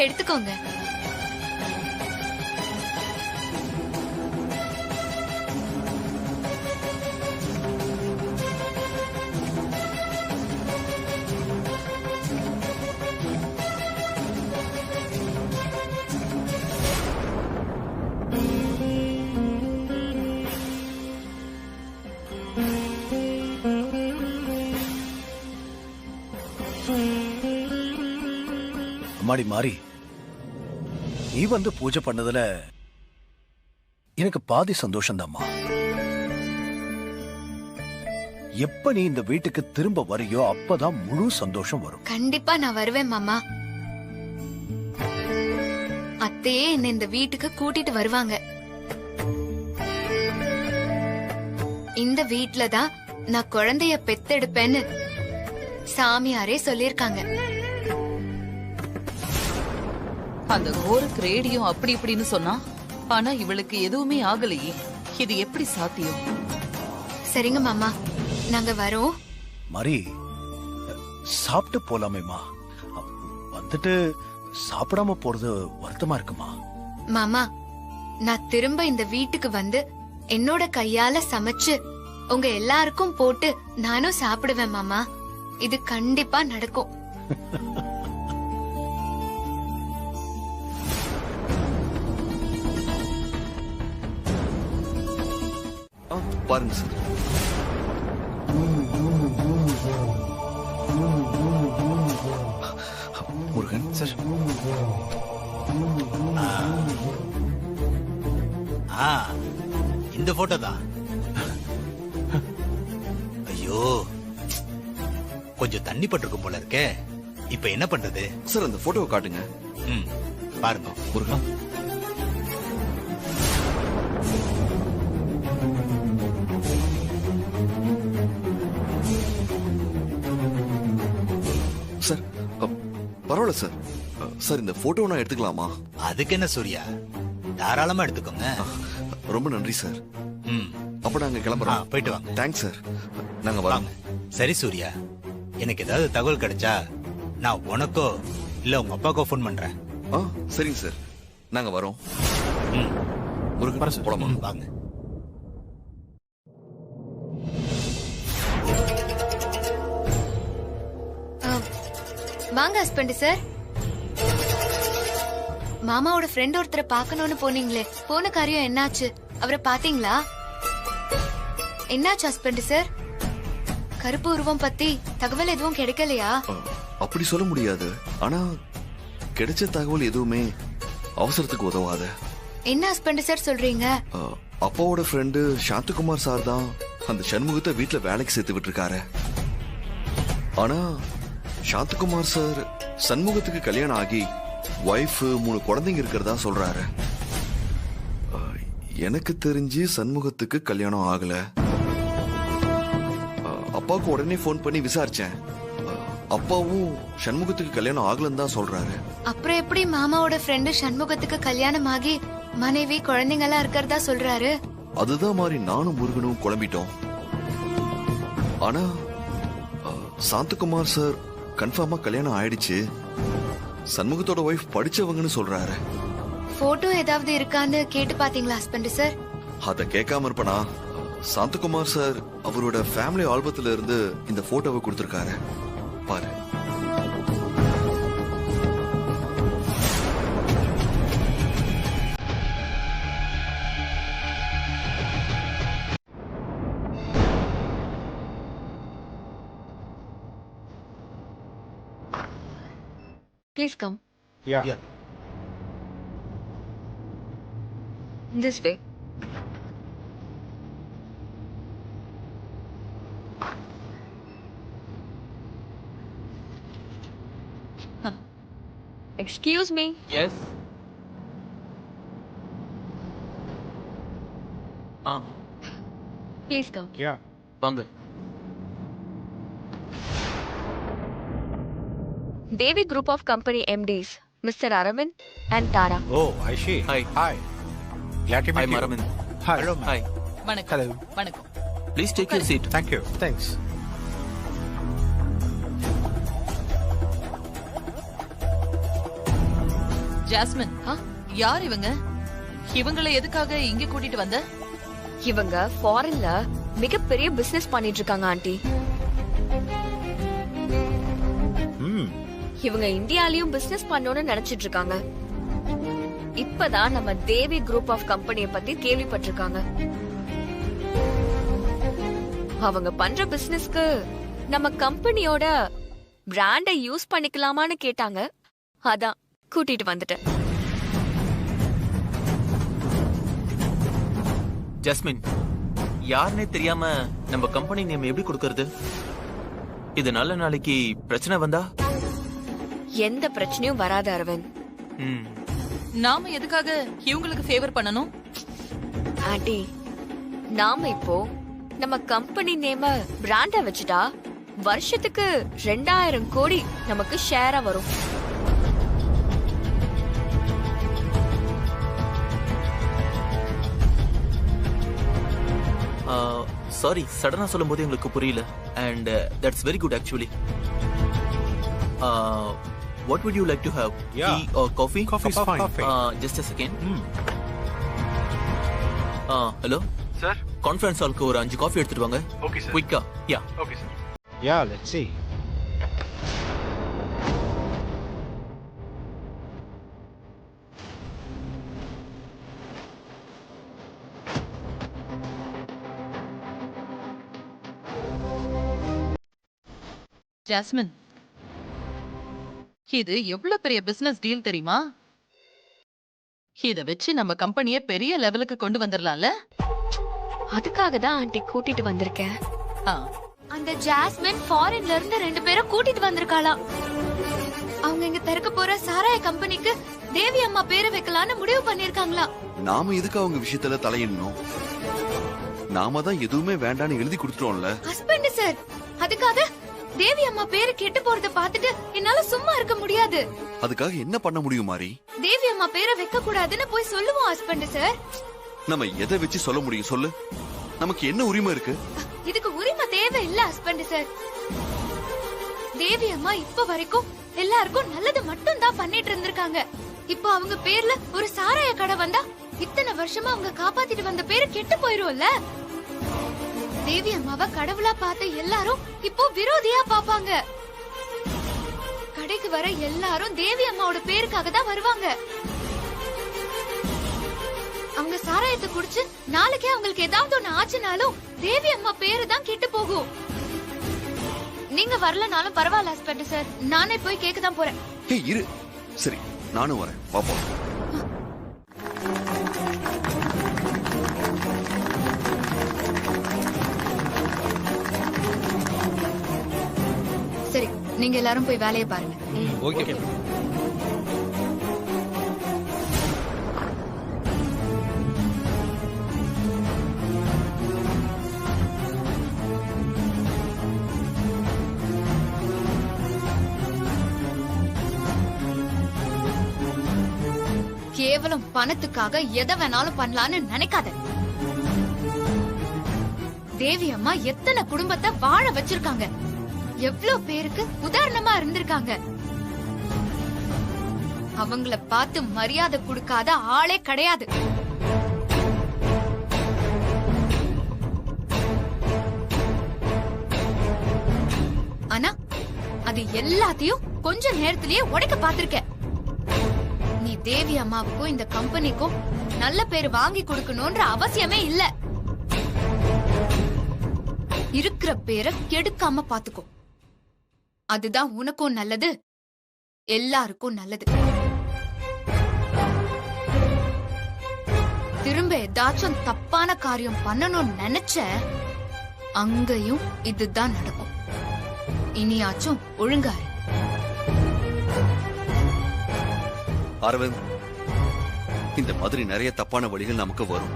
Speaker 18: எடுத்துக்கோங்க.
Speaker 19: அம்மாடி மாறி, நீ வந்து பூஜை பண்ணதுல எனக்கு பாதி சந்தோஷம்தாம்மா. எப்ப நீ இந்த வீட்டுக்கு திரும்ப வரியோ அப்பதான் முழு சந்தோஷம் வரும்.
Speaker 18: கண்டிப்பா நான் வருவேன் மாமா. அத்தையே என்ன இந்த வீட்டுக்கு கூட்டிட்டு வருவாங்க. இந்த வீட்லதான் நான் குழந்தைய பெத்தெடுப்பேன்னு சாமியாரே சொல்லிருக்காங்க.
Speaker 5: அந்த கோரக் ரேடியோ அப்படி இப்படின்னு சொன்னா, ஆனா இவளுக்கு எதுவுமே ஆகலையே. இது எப்படி சாத்தியம்?
Speaker 18: சரிங்க மாமா, நாங்க வரோம்.
Speaker 19: மாறி, சாப்பிட்டு போலாமேமா. வந்துட்டு சாப்பிடாம போறது வருத்தமா இருக்குமா?
Speaker 18: மாமா, நான் திரும்ப இந்த வீட்டுக்கு வந்து என்னோட கையால சமைச்சு உங்க எல்லாருக்கும் போட்டு நானும் சாப்பிடுவேன் மாமா. இது கண்டிப்பா நடக்கும்.
Speaker 1: பாருங்க சார். முருகன் சார்.
Speaker 14: இந்த போட்டோ தான். ஐயோ, கொஞ்சம் தண்ணி பட்டிருக்கும் போல இருக்கே. இப்ப என்ன பண்றது?
Speaker 1: சார் அந்த போட்டோவை காட்டுங்க.
Speaker 14: பாருங்க
Speaker 1: முருகன். சார் பரவாயில்ல சார். சார் இந்த போட்டோ நான் எடுத்துக்கலாமா?
Speaker 14: அதுக்கு என்ன சூர்யா, தாராளமா எடுத்துக்கோங்க.
Speaker 1: ரொம்ப நன்றி சார். அப்ப நாங்க கிளம்புறோம்.
Speaker 14: போயிட்டு வாங்க.
Speaker 1: Thanks sir. நாங்க வரோம்.
Speaker 14: சரி சூர்யா, எனக்கு ஏதாவது தகவல் கிடைச்சா நான் உனக்கோ இல்ல உங்க அப்பாக்கோ ஃபோன் பண்றேன்.
Speaker 1: சரிங்க சார், நாங்க வரோம். முருகன் போலாமா?
Speaker 14: வாங்க.
Speaker 18: வாங்க ஹஸ்பண்ட் சார். மாமாவோட ஃப்ரெண்ட் ஒருத்தரை பார்க்கணும்னு போனீங்களே, போன காரியம் என்னாச்சு? அவரை பாத்தீங்களா? என்னாச்சு ஹஸ்பண்ட் சார்? கருப்பு உருவம் பத்தி தகவல் எதுவும் கிடைக்கலையா?
Speaker 1: அப்படி சொல்ல முடியாது. ஆனா கிடைச்ச தகவல் எதுவுமே அவசரத்துக்கு உதவாத.
Speaker 18: என்ன ஹஸ்பண்ட் சார் சொல்றீங்க?
Speaker 1: அப்பாவோட ஃப்ரெண்டு சாந்தகுமார் சார் தான் அந்த சண்முகத்தை வீட்டுல வேலைக்கு சேர்த்து விட்டுருக்காரு. ஆனா சாந்தகுமார் சார் சண்முகத்துக்கு கல்யாணம் ஆகி வைஃப் 3 குழந்தைங்க இருக்கிறதா சொல்றாரு. எனக்கு தெரிஞ்சு சண்முகத்துக்கு கல்யாணம் ஆகல. அப்பாவுக்கு உடனே போன் பண்ணி விசாரிச்சேன். அப்பாவும் சண்முகத்துக்கு கல்யாணம் ஆகலன்னு தான் சொல்றாரு.
Speaker 18: அப்புறம் எப்படி மாமாவோட ஃப்ரெண்டு சண்முகத்துக்கு கல்யாணம் ஆகி மனைவி குழந்தைங்க எல்லாம் இருக்கிறதா சொல்றாரு?
Speaker 1: அதுதான் மாதிரி நானும் முருகனும் குழம்பிட்டோம். ஆனா சாந்தகுமார் சார் கன்ஃபார்மா கல்யாணம் ஆயிடுச்சு, சண்முகத்தோட வைஃப் படிச்சவங்கன்னு சொல்றாரு.
Speaker 18: போட்டோ ஏதாவது இருக்கான்னு கேட்டு பாத்தீங்களா ஹஸ்பண்ட் சார்?
Speaker 1: அத கேட்காம இருப்பனா? சாந்தகுமார் சார் அவரோட ஃபேமிலி ஆல்பத்துல இருந்து இந்த போட்டோவை கொடுத்திருக்காரு, பாரு.
Speaker 16: Please come.
Speaker 2: Yeah.
Speaker 16: This way. Excuse me.
Speaker 8: Yes.
Speaker 16: Please come.
Speaker 2: Yeah.
Speaker 8: வாங்க.
Speaker 16: Devi Group of Company MDs, Mr. Aravind and Tara.
Speaker 2: Oh, I see.
Speaker 8: Hi.
Speaker 2: Hi. Glad to meet
Speaker 8: I'm
Speaker 2: you.
Speaker 8: Aravind.
Speaker 2: Hi.
Speaker 14: Hello,
Speaker 8: Hi.
Speaker 5: வணக்கம்.
Speaker 2: Hello.
Speaker 5: வணக்கம்.
Speaker 8: Please take your seat.
Speaker 2: Thank you. Thanks.
Speaker 5: Jasmine, யார் இவங்க? இவங்களை எதுக்காக இங்க கூட்டிட்டு வந்த?
Speaker 16: இவங்க ஃபாரின்ல மிகப்பெரிய பிசினஸ் பண்ணிட்டு இருக்காங்க ஆண்டி. இவங்க இந்தியாலயும் பிசினஸ் பண்ணணும்னு நினைச்சிட்டு இருக்காங்க. இப்பதான் நம்ம தேவி குரூப் ஆஃப் கம்பெனியை பத்தி கேள்விப்பட்டிருக்காங்க. அவங்க பண்ற பிசினஸ்க்கு நம்ம கம்பெனியோட பிராண்ட யூஸ் பண்ணிக்கலாமான்னு கேட்டாங்க. அதான் கூட்டிட்டு வந்துட்டேன்.
Speaker 8: ஜஸ்மின், யாருன்னே தெரியாம நம்ம கம்பெனி நேம் எப்படி கொடுக்கறது? இது நல்ல நாளைக்கு பிரச்சனை வந்தா?
Speaker 16: எந்த பிரச்சனையும் வராது அரவிந்த்.
Speaker 5: நாம எதுக்காக இவங்களுக்கு ஃபேவர் பண்ணணும்?
Speaker 16: ஆண்டி, நாம இப்போ நம்ம கம்பெனி நேம பிராண்டா வச்சுட்டா வருஷத்துக்கு 2000 கோடி நமக்கு ஷேரா வரும்.
Speaker 8: சாரி, சடனா சொல்லும் போது எங்களுக்கு புரியல. And that's very good actually. What would you like to have?
Speaker 2: Yeah.
Speaker 8: Tea or coffee?
Speaker 2: Coffee is fine.
Speaker 8: Just a second. Hello?
Speaker 2: Sir?
Speaker 8: Conference hallக்கு ஒரு 5 காஃபி எடுத்துட்டு வாங்க.
Speaker 2: Okay, sir.
Speaker 8: Quick-ஆ. Yeah.
Speaker 2: Okay, sir. Yeah, let's see.
Speaker 5: Jasmine, இது எவ்வளவு பெரிய business deal தெரியுமா? இத வச்சு நம்ம கம்பெனியை பெரிய லெவலுக்கு கொண்டு வந்துடலாம்ல?
Speaker 16: அதுக்காக தான் ஆண்டி கூட்டிட்டு வந்திருக்கேன்.
Speaker 18: அந்த ஜாஸ்மின் ஃபாரின்ல இருந்து 2 பேரை கூட்டிட்டு வந்திருக்காளாம். அவங்க இங்க திறக்க போற சாராய கம்பெனிக்கு தேவி அம்மா பேரை வைக்கலாம்னு முடிவு பண்ணிருக்காங்களா?
Speaker 1: நாம எதுக்கு அவங்க விஷயத்துல தலையிடணும்? நாம தான் எதுவுமே வேண்டான்னு எழுதி கொடுத்துட்டோம்ல.
Speaker 18: ஹஸ்பண்ட் சார், அதுக்காக தேவி அம்மா பேரு கெட்டு போறத பாத்துட்டு என்னால சும்மா இருக்க முடியாது.
Speaker 1: அதுக்காக என்ன பண்ண முடியும் மாரி?
Speaker 18: தேவி அம்மா பேரை வைக்க கூடாதுன்னு போய் சொல்லுவோம் ஹஸ்பண்ட் சார்.
Speaker 1: நம்ம எதை வச்சு சொல்ல முடியும் சொல்லு? நமக்கு என்ன உரிமை இருக்கு?
Speaker 18: இதுக்கு உரிமை தேவை இல்ல ஹஸ்பண்ட் சார். தேவி அம்மா இப்ப வரைக்கும் எல்லாருக்கும் நல்லது மட்டும் தான் பண்ணிட்டு இருந்திருக்காங்க. இப்போ அவங்க பேர்ல ஒரு சாராய கடை வந்தா இத்தனை வருஷமா அவங்க காப்பாத்திட்டு வந்த பேரு கெட்டு போயிரும்ல. தேவி அம்மாவை கடவுளா பார்த்த எல்லாரும் இப்போ விரோதியா பாப்பாங்க. கடைக்கு வர எல்லாரும் தேவி அம்மாவோட பேருக்காக தான் வருவாங்க. அவங்க சாராயத்தை குடிச்சு நாளைக்கே அவங்களுக்கு ஏதாவது ஒண்ணு ஆச்சுனாலும் தேவி அம்மா பேரு தான் கெட்டு போகும். நீங்க வரலனாலும் பரவாயில்ல ஹஸ்பண்ட் சார், நானே போய் கேட்க தான் போறேன்.
Speaker 1: இரு, சரி நானும் வரேன், பாப்போம்.
Speaker 18: சரி, நீங்க எல்லாரும் போய் வேலையை பாருங்க.
Speaker 15: ஓகே.
Speaker 18: கேவலம் பணத்துக்காக எதை வேணாலும் பண்ணலான்னு நினைக்காத. தேவி அம்மா எத்தனை குடும்பத்தை வாழ வச்சிருக்காங்க, எவ்வளவு பேருக்கு உதாரணமா இருந்திருக்காங்க. அவங்கள பார்த்து மரியாதை கொடுக்காத ஆளே கிடையாது. ஆனா அது எல்லாத்தையும் கொஞ்ச நேரத்திலேயே உடைக்க பார்த்திருக்க. நீ தேவி அம்மாவுக்கும் இந்த கம்பெனிக்கும் நல்ல பேர் வாங்கி கொடுக்கணும்ன்ற அவசியமே இல்ல. இருக்கிற பேரை கெடுக்காம பாத்துக்கோ. அதுதான் உனக்கும் நல்லது, எல்லாருக்கும் நல்லது. திரும்ப ஏதாச்சும் தப்பான காரியம் பண்ணணும்னு நினைச்ச அங்கேயும் இதுதான் நடக்கும். இனியாச்சும் ஒழுங்காரு.
Speaker 1: அரவிந்த், இந்த மாதிரி நிறைய தப்பான வழிகள் நமக்கு வரும்.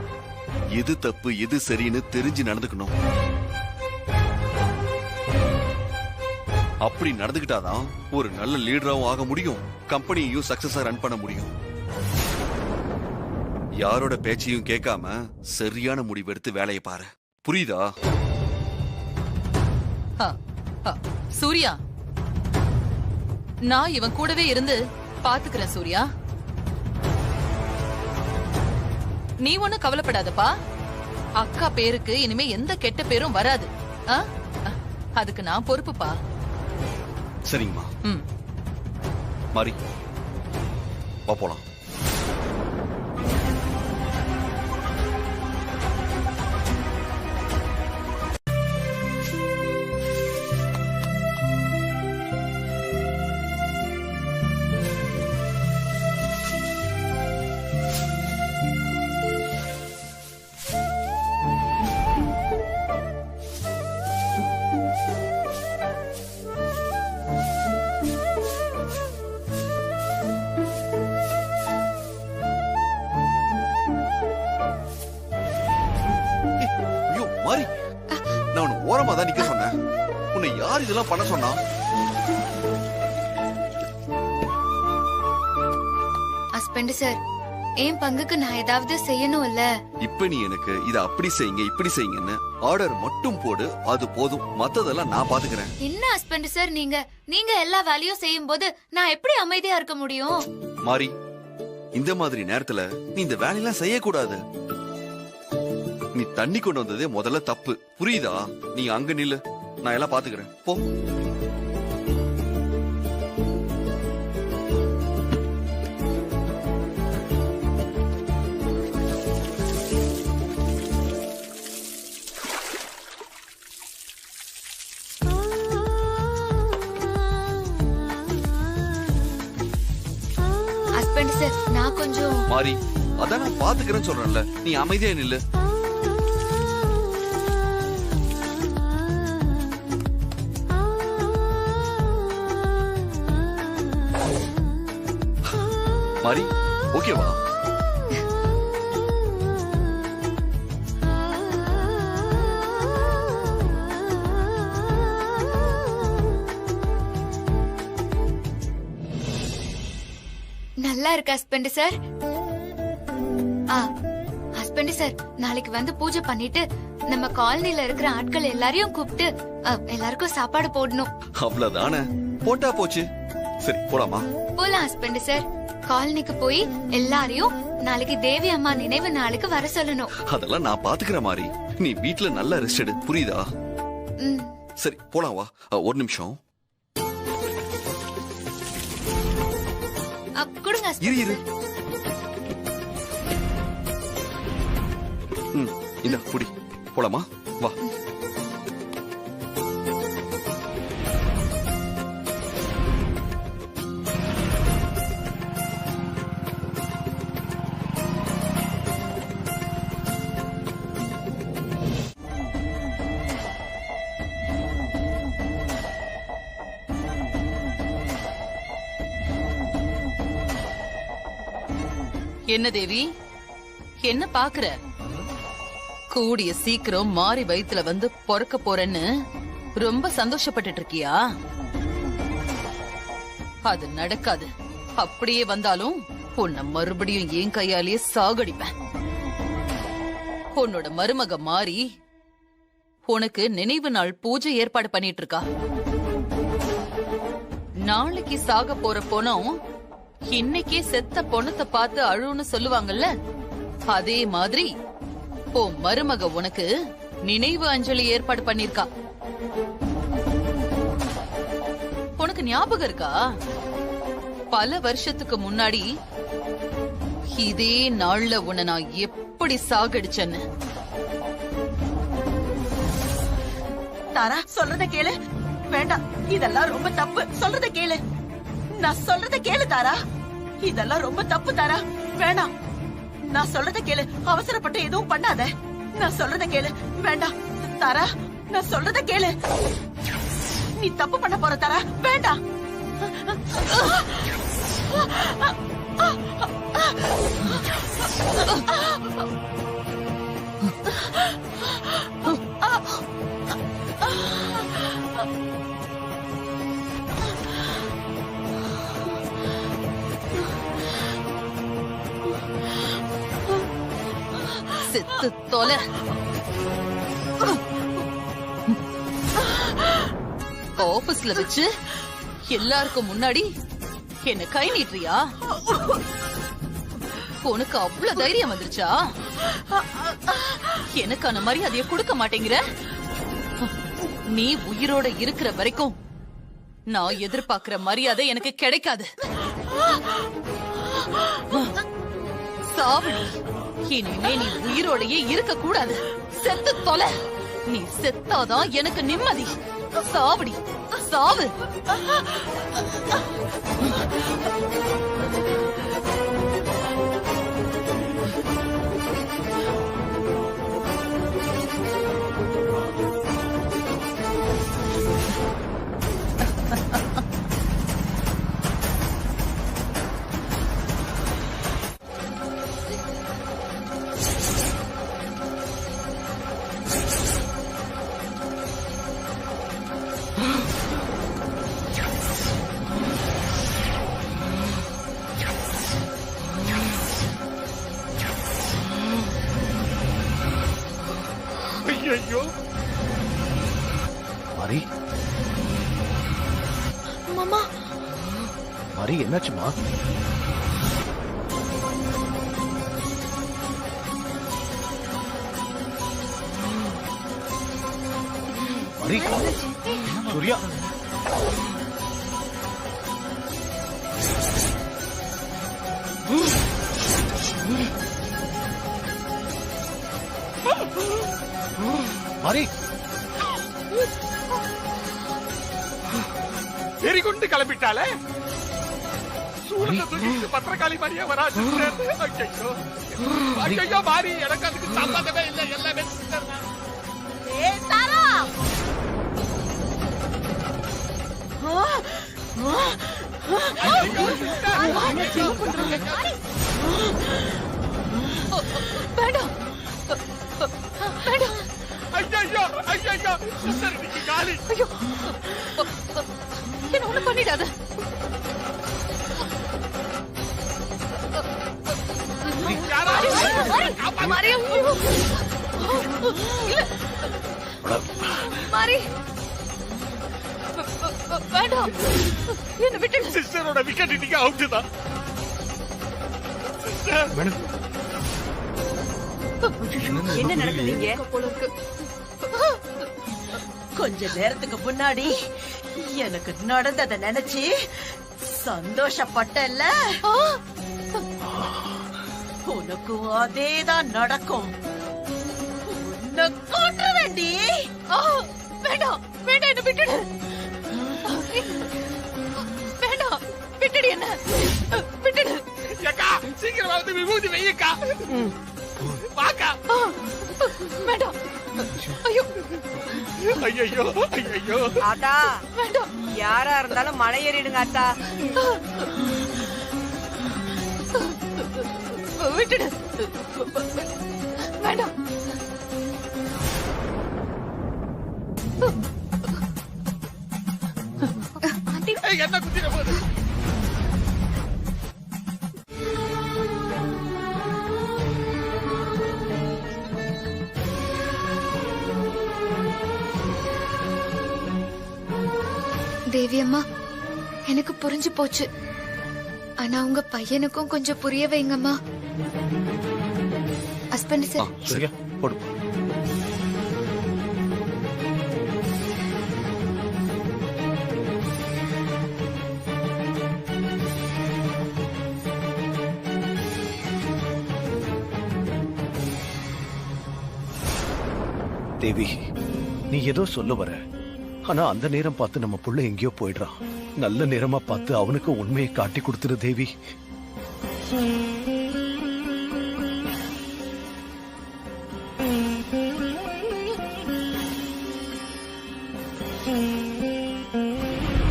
Speaker 1: எது தப்பு எது சரின்னு தெரிஞ்சு நடந்துக்கணும். அப்படி நடந்துகிட்டாதான் ஒரு நல்ல லீடராவும் ஆக முடியும், கம்பெனியையும் சக்சஸா ரன் பண்ண முடியும். யாரோட பேச்சையும் கேட்காம சரியான முடிவெடுத்து வேலையை பாரு, புரியுதா?
Speaker 5: சூர்யா, நான் இவன் கூடவே இருந்து பாத்துக்கிறேன். சூர்யா, நீ ஒண்ணும் கவலைப்படாதப்பா. அக்கா பேருக்கு இனிமே எந்த கெட்ட பேரும் வராது. அதுக்கு நான் பொறுப்புப்பா.
Speaker 1: சரிங்கம்மா. மாறி வா போலாம். ஓரமா தான் நிக்க சொன்னேன். உன்னை யார் இதெல்லாம் பண்ண சொன்னா?
Speaker 18: ஹஸ்பண்ட் சார், என் பங்குக்கு நான் ஏதாவது செய்யணும் இல்ல.
Speaker 1: இப்ப நீ எனக்கு இத அப்படி செய்யுங்க இப்படி செய்யுங்கன்னு ஆர்டர் மட்டும் போடு, அது போதும். மத்ததெல்லாம் நான் பாத்துக்கிறேன்.
Speaker 18: என்ன ஹஸ்பண்ட் சார், நீங்க எல்லா வேலையும் செய்யும் போது நான் எப்படி அமைதியா இருக்க முடியும்?
Speaker 1: மாறி, இந்த மாதிரி நேரத்துல நீ இந்த வேலையெல்லாம் செய்யக்கூடாது. நீ தண்ணி கொண்டு வந்ததே முதல்ல தப்பு, புரியுதா? நீ அங்க நில்லு, நான் எல்லாம் பாத்துக்கிறேன், போ.
Speaker 18: ஹஸ்பண்ட் சார், நான் கொஞ்சம்
Speaker 1: மாறி, அதான் நான் பாத்துக்கிறேன்னு சொல்றேன்ல, நீ அமைதியா நில்லு. மாறி, ஓகேவா?
Speaker 18: நல்லா இருக்கு ஹஸ்பண்ட் சார். ஹஸ்பண்ட் சார், நாளைக்கு வந்து பூஜை பண்ணிட்டு நம்ம காலனில இருக்கிற ஆட்கள் எல்லாரையும் கூப்பிட்டு எல்லாருக்கும் சாப்பாடு போடணும்.
Speaker 1: அவ்வளவுதானே, போட்டா போச்சு. சரி போலாமா?
Speaker 18: போலாம் ஹஸ்பண்ட் சார். காலனிக்கு போய் எல்லாரையும் நாளைக்கு தேவி அம்மா நினைவு நாளுக்கு வர சொல்லணும்.
Speaker 1: அதெல்லாம் நான் பாத்துக்கிற மாதிரி. நீ வீட்ல நல்லா ரெஸ்ட் எடு, புரியுதா? சரி போலாம் வா. ஒரு நிமிஷம்
Speaker 18: கொடுங்க.
Speaker 1: இரு. இந்த புடி. போலாமா? வா.
Speaker 5: என்ன தேவி, என்ன பாக்குற? கூடிய சீக்கிரம் மாறி வயித்துல வந்து பொறக்க போறேன்னு ரொம்ப சந்தோஷப்பட்டுட்டு இருக்கியா? அது நடக்காது. அப்படியே வந்தாலும் உன்னை மறுபடியும் என் கையாலேயே சாகடிப்பேன். உன்னோட மருமக மாறி உனக்கு நினைவு நாள் பூஜை ஏற்பாடு பண்ணிட்டு இருக்கா. நாளைக்கு சாக போற பொணம் இன்னைக்கே செத்த பொணத்தை பார்த்து அழுன்னு சொல்லுவாங்கல்ல, அதே மாதிரி உன் மருமக உனக்கு நினைவு அஞ்சலி ஏற்பாடு பண்ணிருக்கா. உனக்கு ஞாபகம் இருக்கா? பல வருஷத்துக்கு முன்னாடி இதே நாள்ல உன்னை நான் எப்படி சாகடிச்சேன்னு.
Speaker 6: தாரா, சொல்றத கேளு. வேண்டாம், இதெல்லாம் ரொம்ப தப்பு. சொல்றத கேளு. நான் சொல்றத கேளு தாரா. இதெல்லாம் ரொம்ப தப்பு தாரா. வேண்டாம், நான் சொல்றத கேளு. அவசரப்பட்டு எதுவும் பண்ணாத. நான் சொல்றத கேளு. வேண்டாம் தாரா, நான் சொல்றத கேளு. நீ தப்பு பண்ண போற தாரா. வேண்டாம்.
Speaker 5: செத்து தொலை. ஆபீஸ்ல வச்சு எல்லாருக்கும் முன்னாடி என்ன கை நீட்டுறியா? உனக்கு அவ்வளவு தைரியம் வந்துருச்சா? எனக்கான மரியாதையை கொடுக்க மாட்டேங்கிற. நீ உயிரோட இருக்கிற வரைக்கும் நான் எதிர்பார்க்கிற மரியாதை எனக்கு கிடைக்காது. சாவடி. இனிமே நீ உயிரோடையே இருக்க கூடாது. செத்து தொலை. நீ செத்தாதான் எனக்கு நிம்மதி. சாவடி, சாவு.
Speaker 7: ஐயோ
Speaker 19: மாரி,
Speaker 18: மாமா.
Speaker 19: மாரி என்னாச்சுமா? மாரி, சூர்யா. மாரி,
Speaker 7: எரிகுண்டு கிளம்பிட்டாலே. சூழல தூக்கிட்டு பத்திரகாளி மாதிரியே வராது. ஐயோ ஐயோ மாறி, எனக்கு அதுக்கு சம்பந்தமே இல்லை. எல்லாமே சிஸ்டர் தான்.
Speaker 6: தாரா,
Speaker 5: வேண்டாம் வேண்டாம்.
Speaker 7: ஐயோ ஐயோ சிஸ்டர், இன்னைக்கு காலி.
Speaker 5: ஐயோ, என்ன ஒண்ணு பண்ணிடாத.
Speaker 7: யாராவது
Speaker 5: இல்ல மாறி வேண்டாம் என்ன விட்டு
Speaker 7: சிஸ்டரோட விக்கெட் இன்னைக்கு அவுட் தான்.
Speaker 2: மேடம்
Speaker 6: என்ன நடக்குதுங்க? கொஞ்ச நேரத்துக்கு முன்னாடி எனக்கு நடந்ததை நினைச்சு சந்தோஷப்பட்டல்ல, உனக்கும் அதேதான் நடக்கும். உன்னை கொன்றுவேன்டி.
Speaker 5: வேண்டாம் வேண்டாம் என்ன விட்டுடு. வேண்டாம் விட்டுடு என்ன விட்டுடு.
Speaker 7: ஏக்கா சீக்கிரமா வந்து விபூதி வெய்யக்கா. வாக்கா.
Speaker 5: வேண்டாம். ஐயோ
Speaker 7: ஐயோ ஐயோ.
Speaker 11: ஆத்தா
Speaker 5: வேண்டாம்.
Speaker 11: யாரா இருந்தாலும் மலை ஏறிடுங்க ஆத்தா.
Speaker 5: விட்டுடு. வேண்டாம்.
Speaker 7: என்ன குத்திர போகுது?
Speaker 18: தேவி அம்மா, எனக்கு புரிஞ்சு போச்சு. ஆனா உங்க பையனுக்கும் கொஞ்சம் புரிய வைங்கம்மா. ஹஸ்பண்ட் சார்,
Speaker 9: சரியா போடு. தேவி, நீ ஏதோ சொல்ல வர. ஆனா அந்த நேரம் பார்த்து நம்ம புள்ள எங்கேயோ போயிடுறான். நல்ல நேரமா பார்த்து அவனுக்கு உண்மையை காட்டி கொடுத்துரு தேவி.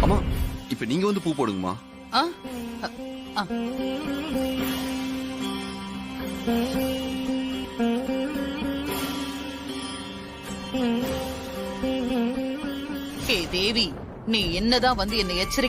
Speaker 1: அம்மா, இப்ப நீங்க வந்து பூ போடுங்கம்மா.
Speaker 5: ஹே தேவி, நீ என்னதான் வந்து என்னை எச்சரிக்கை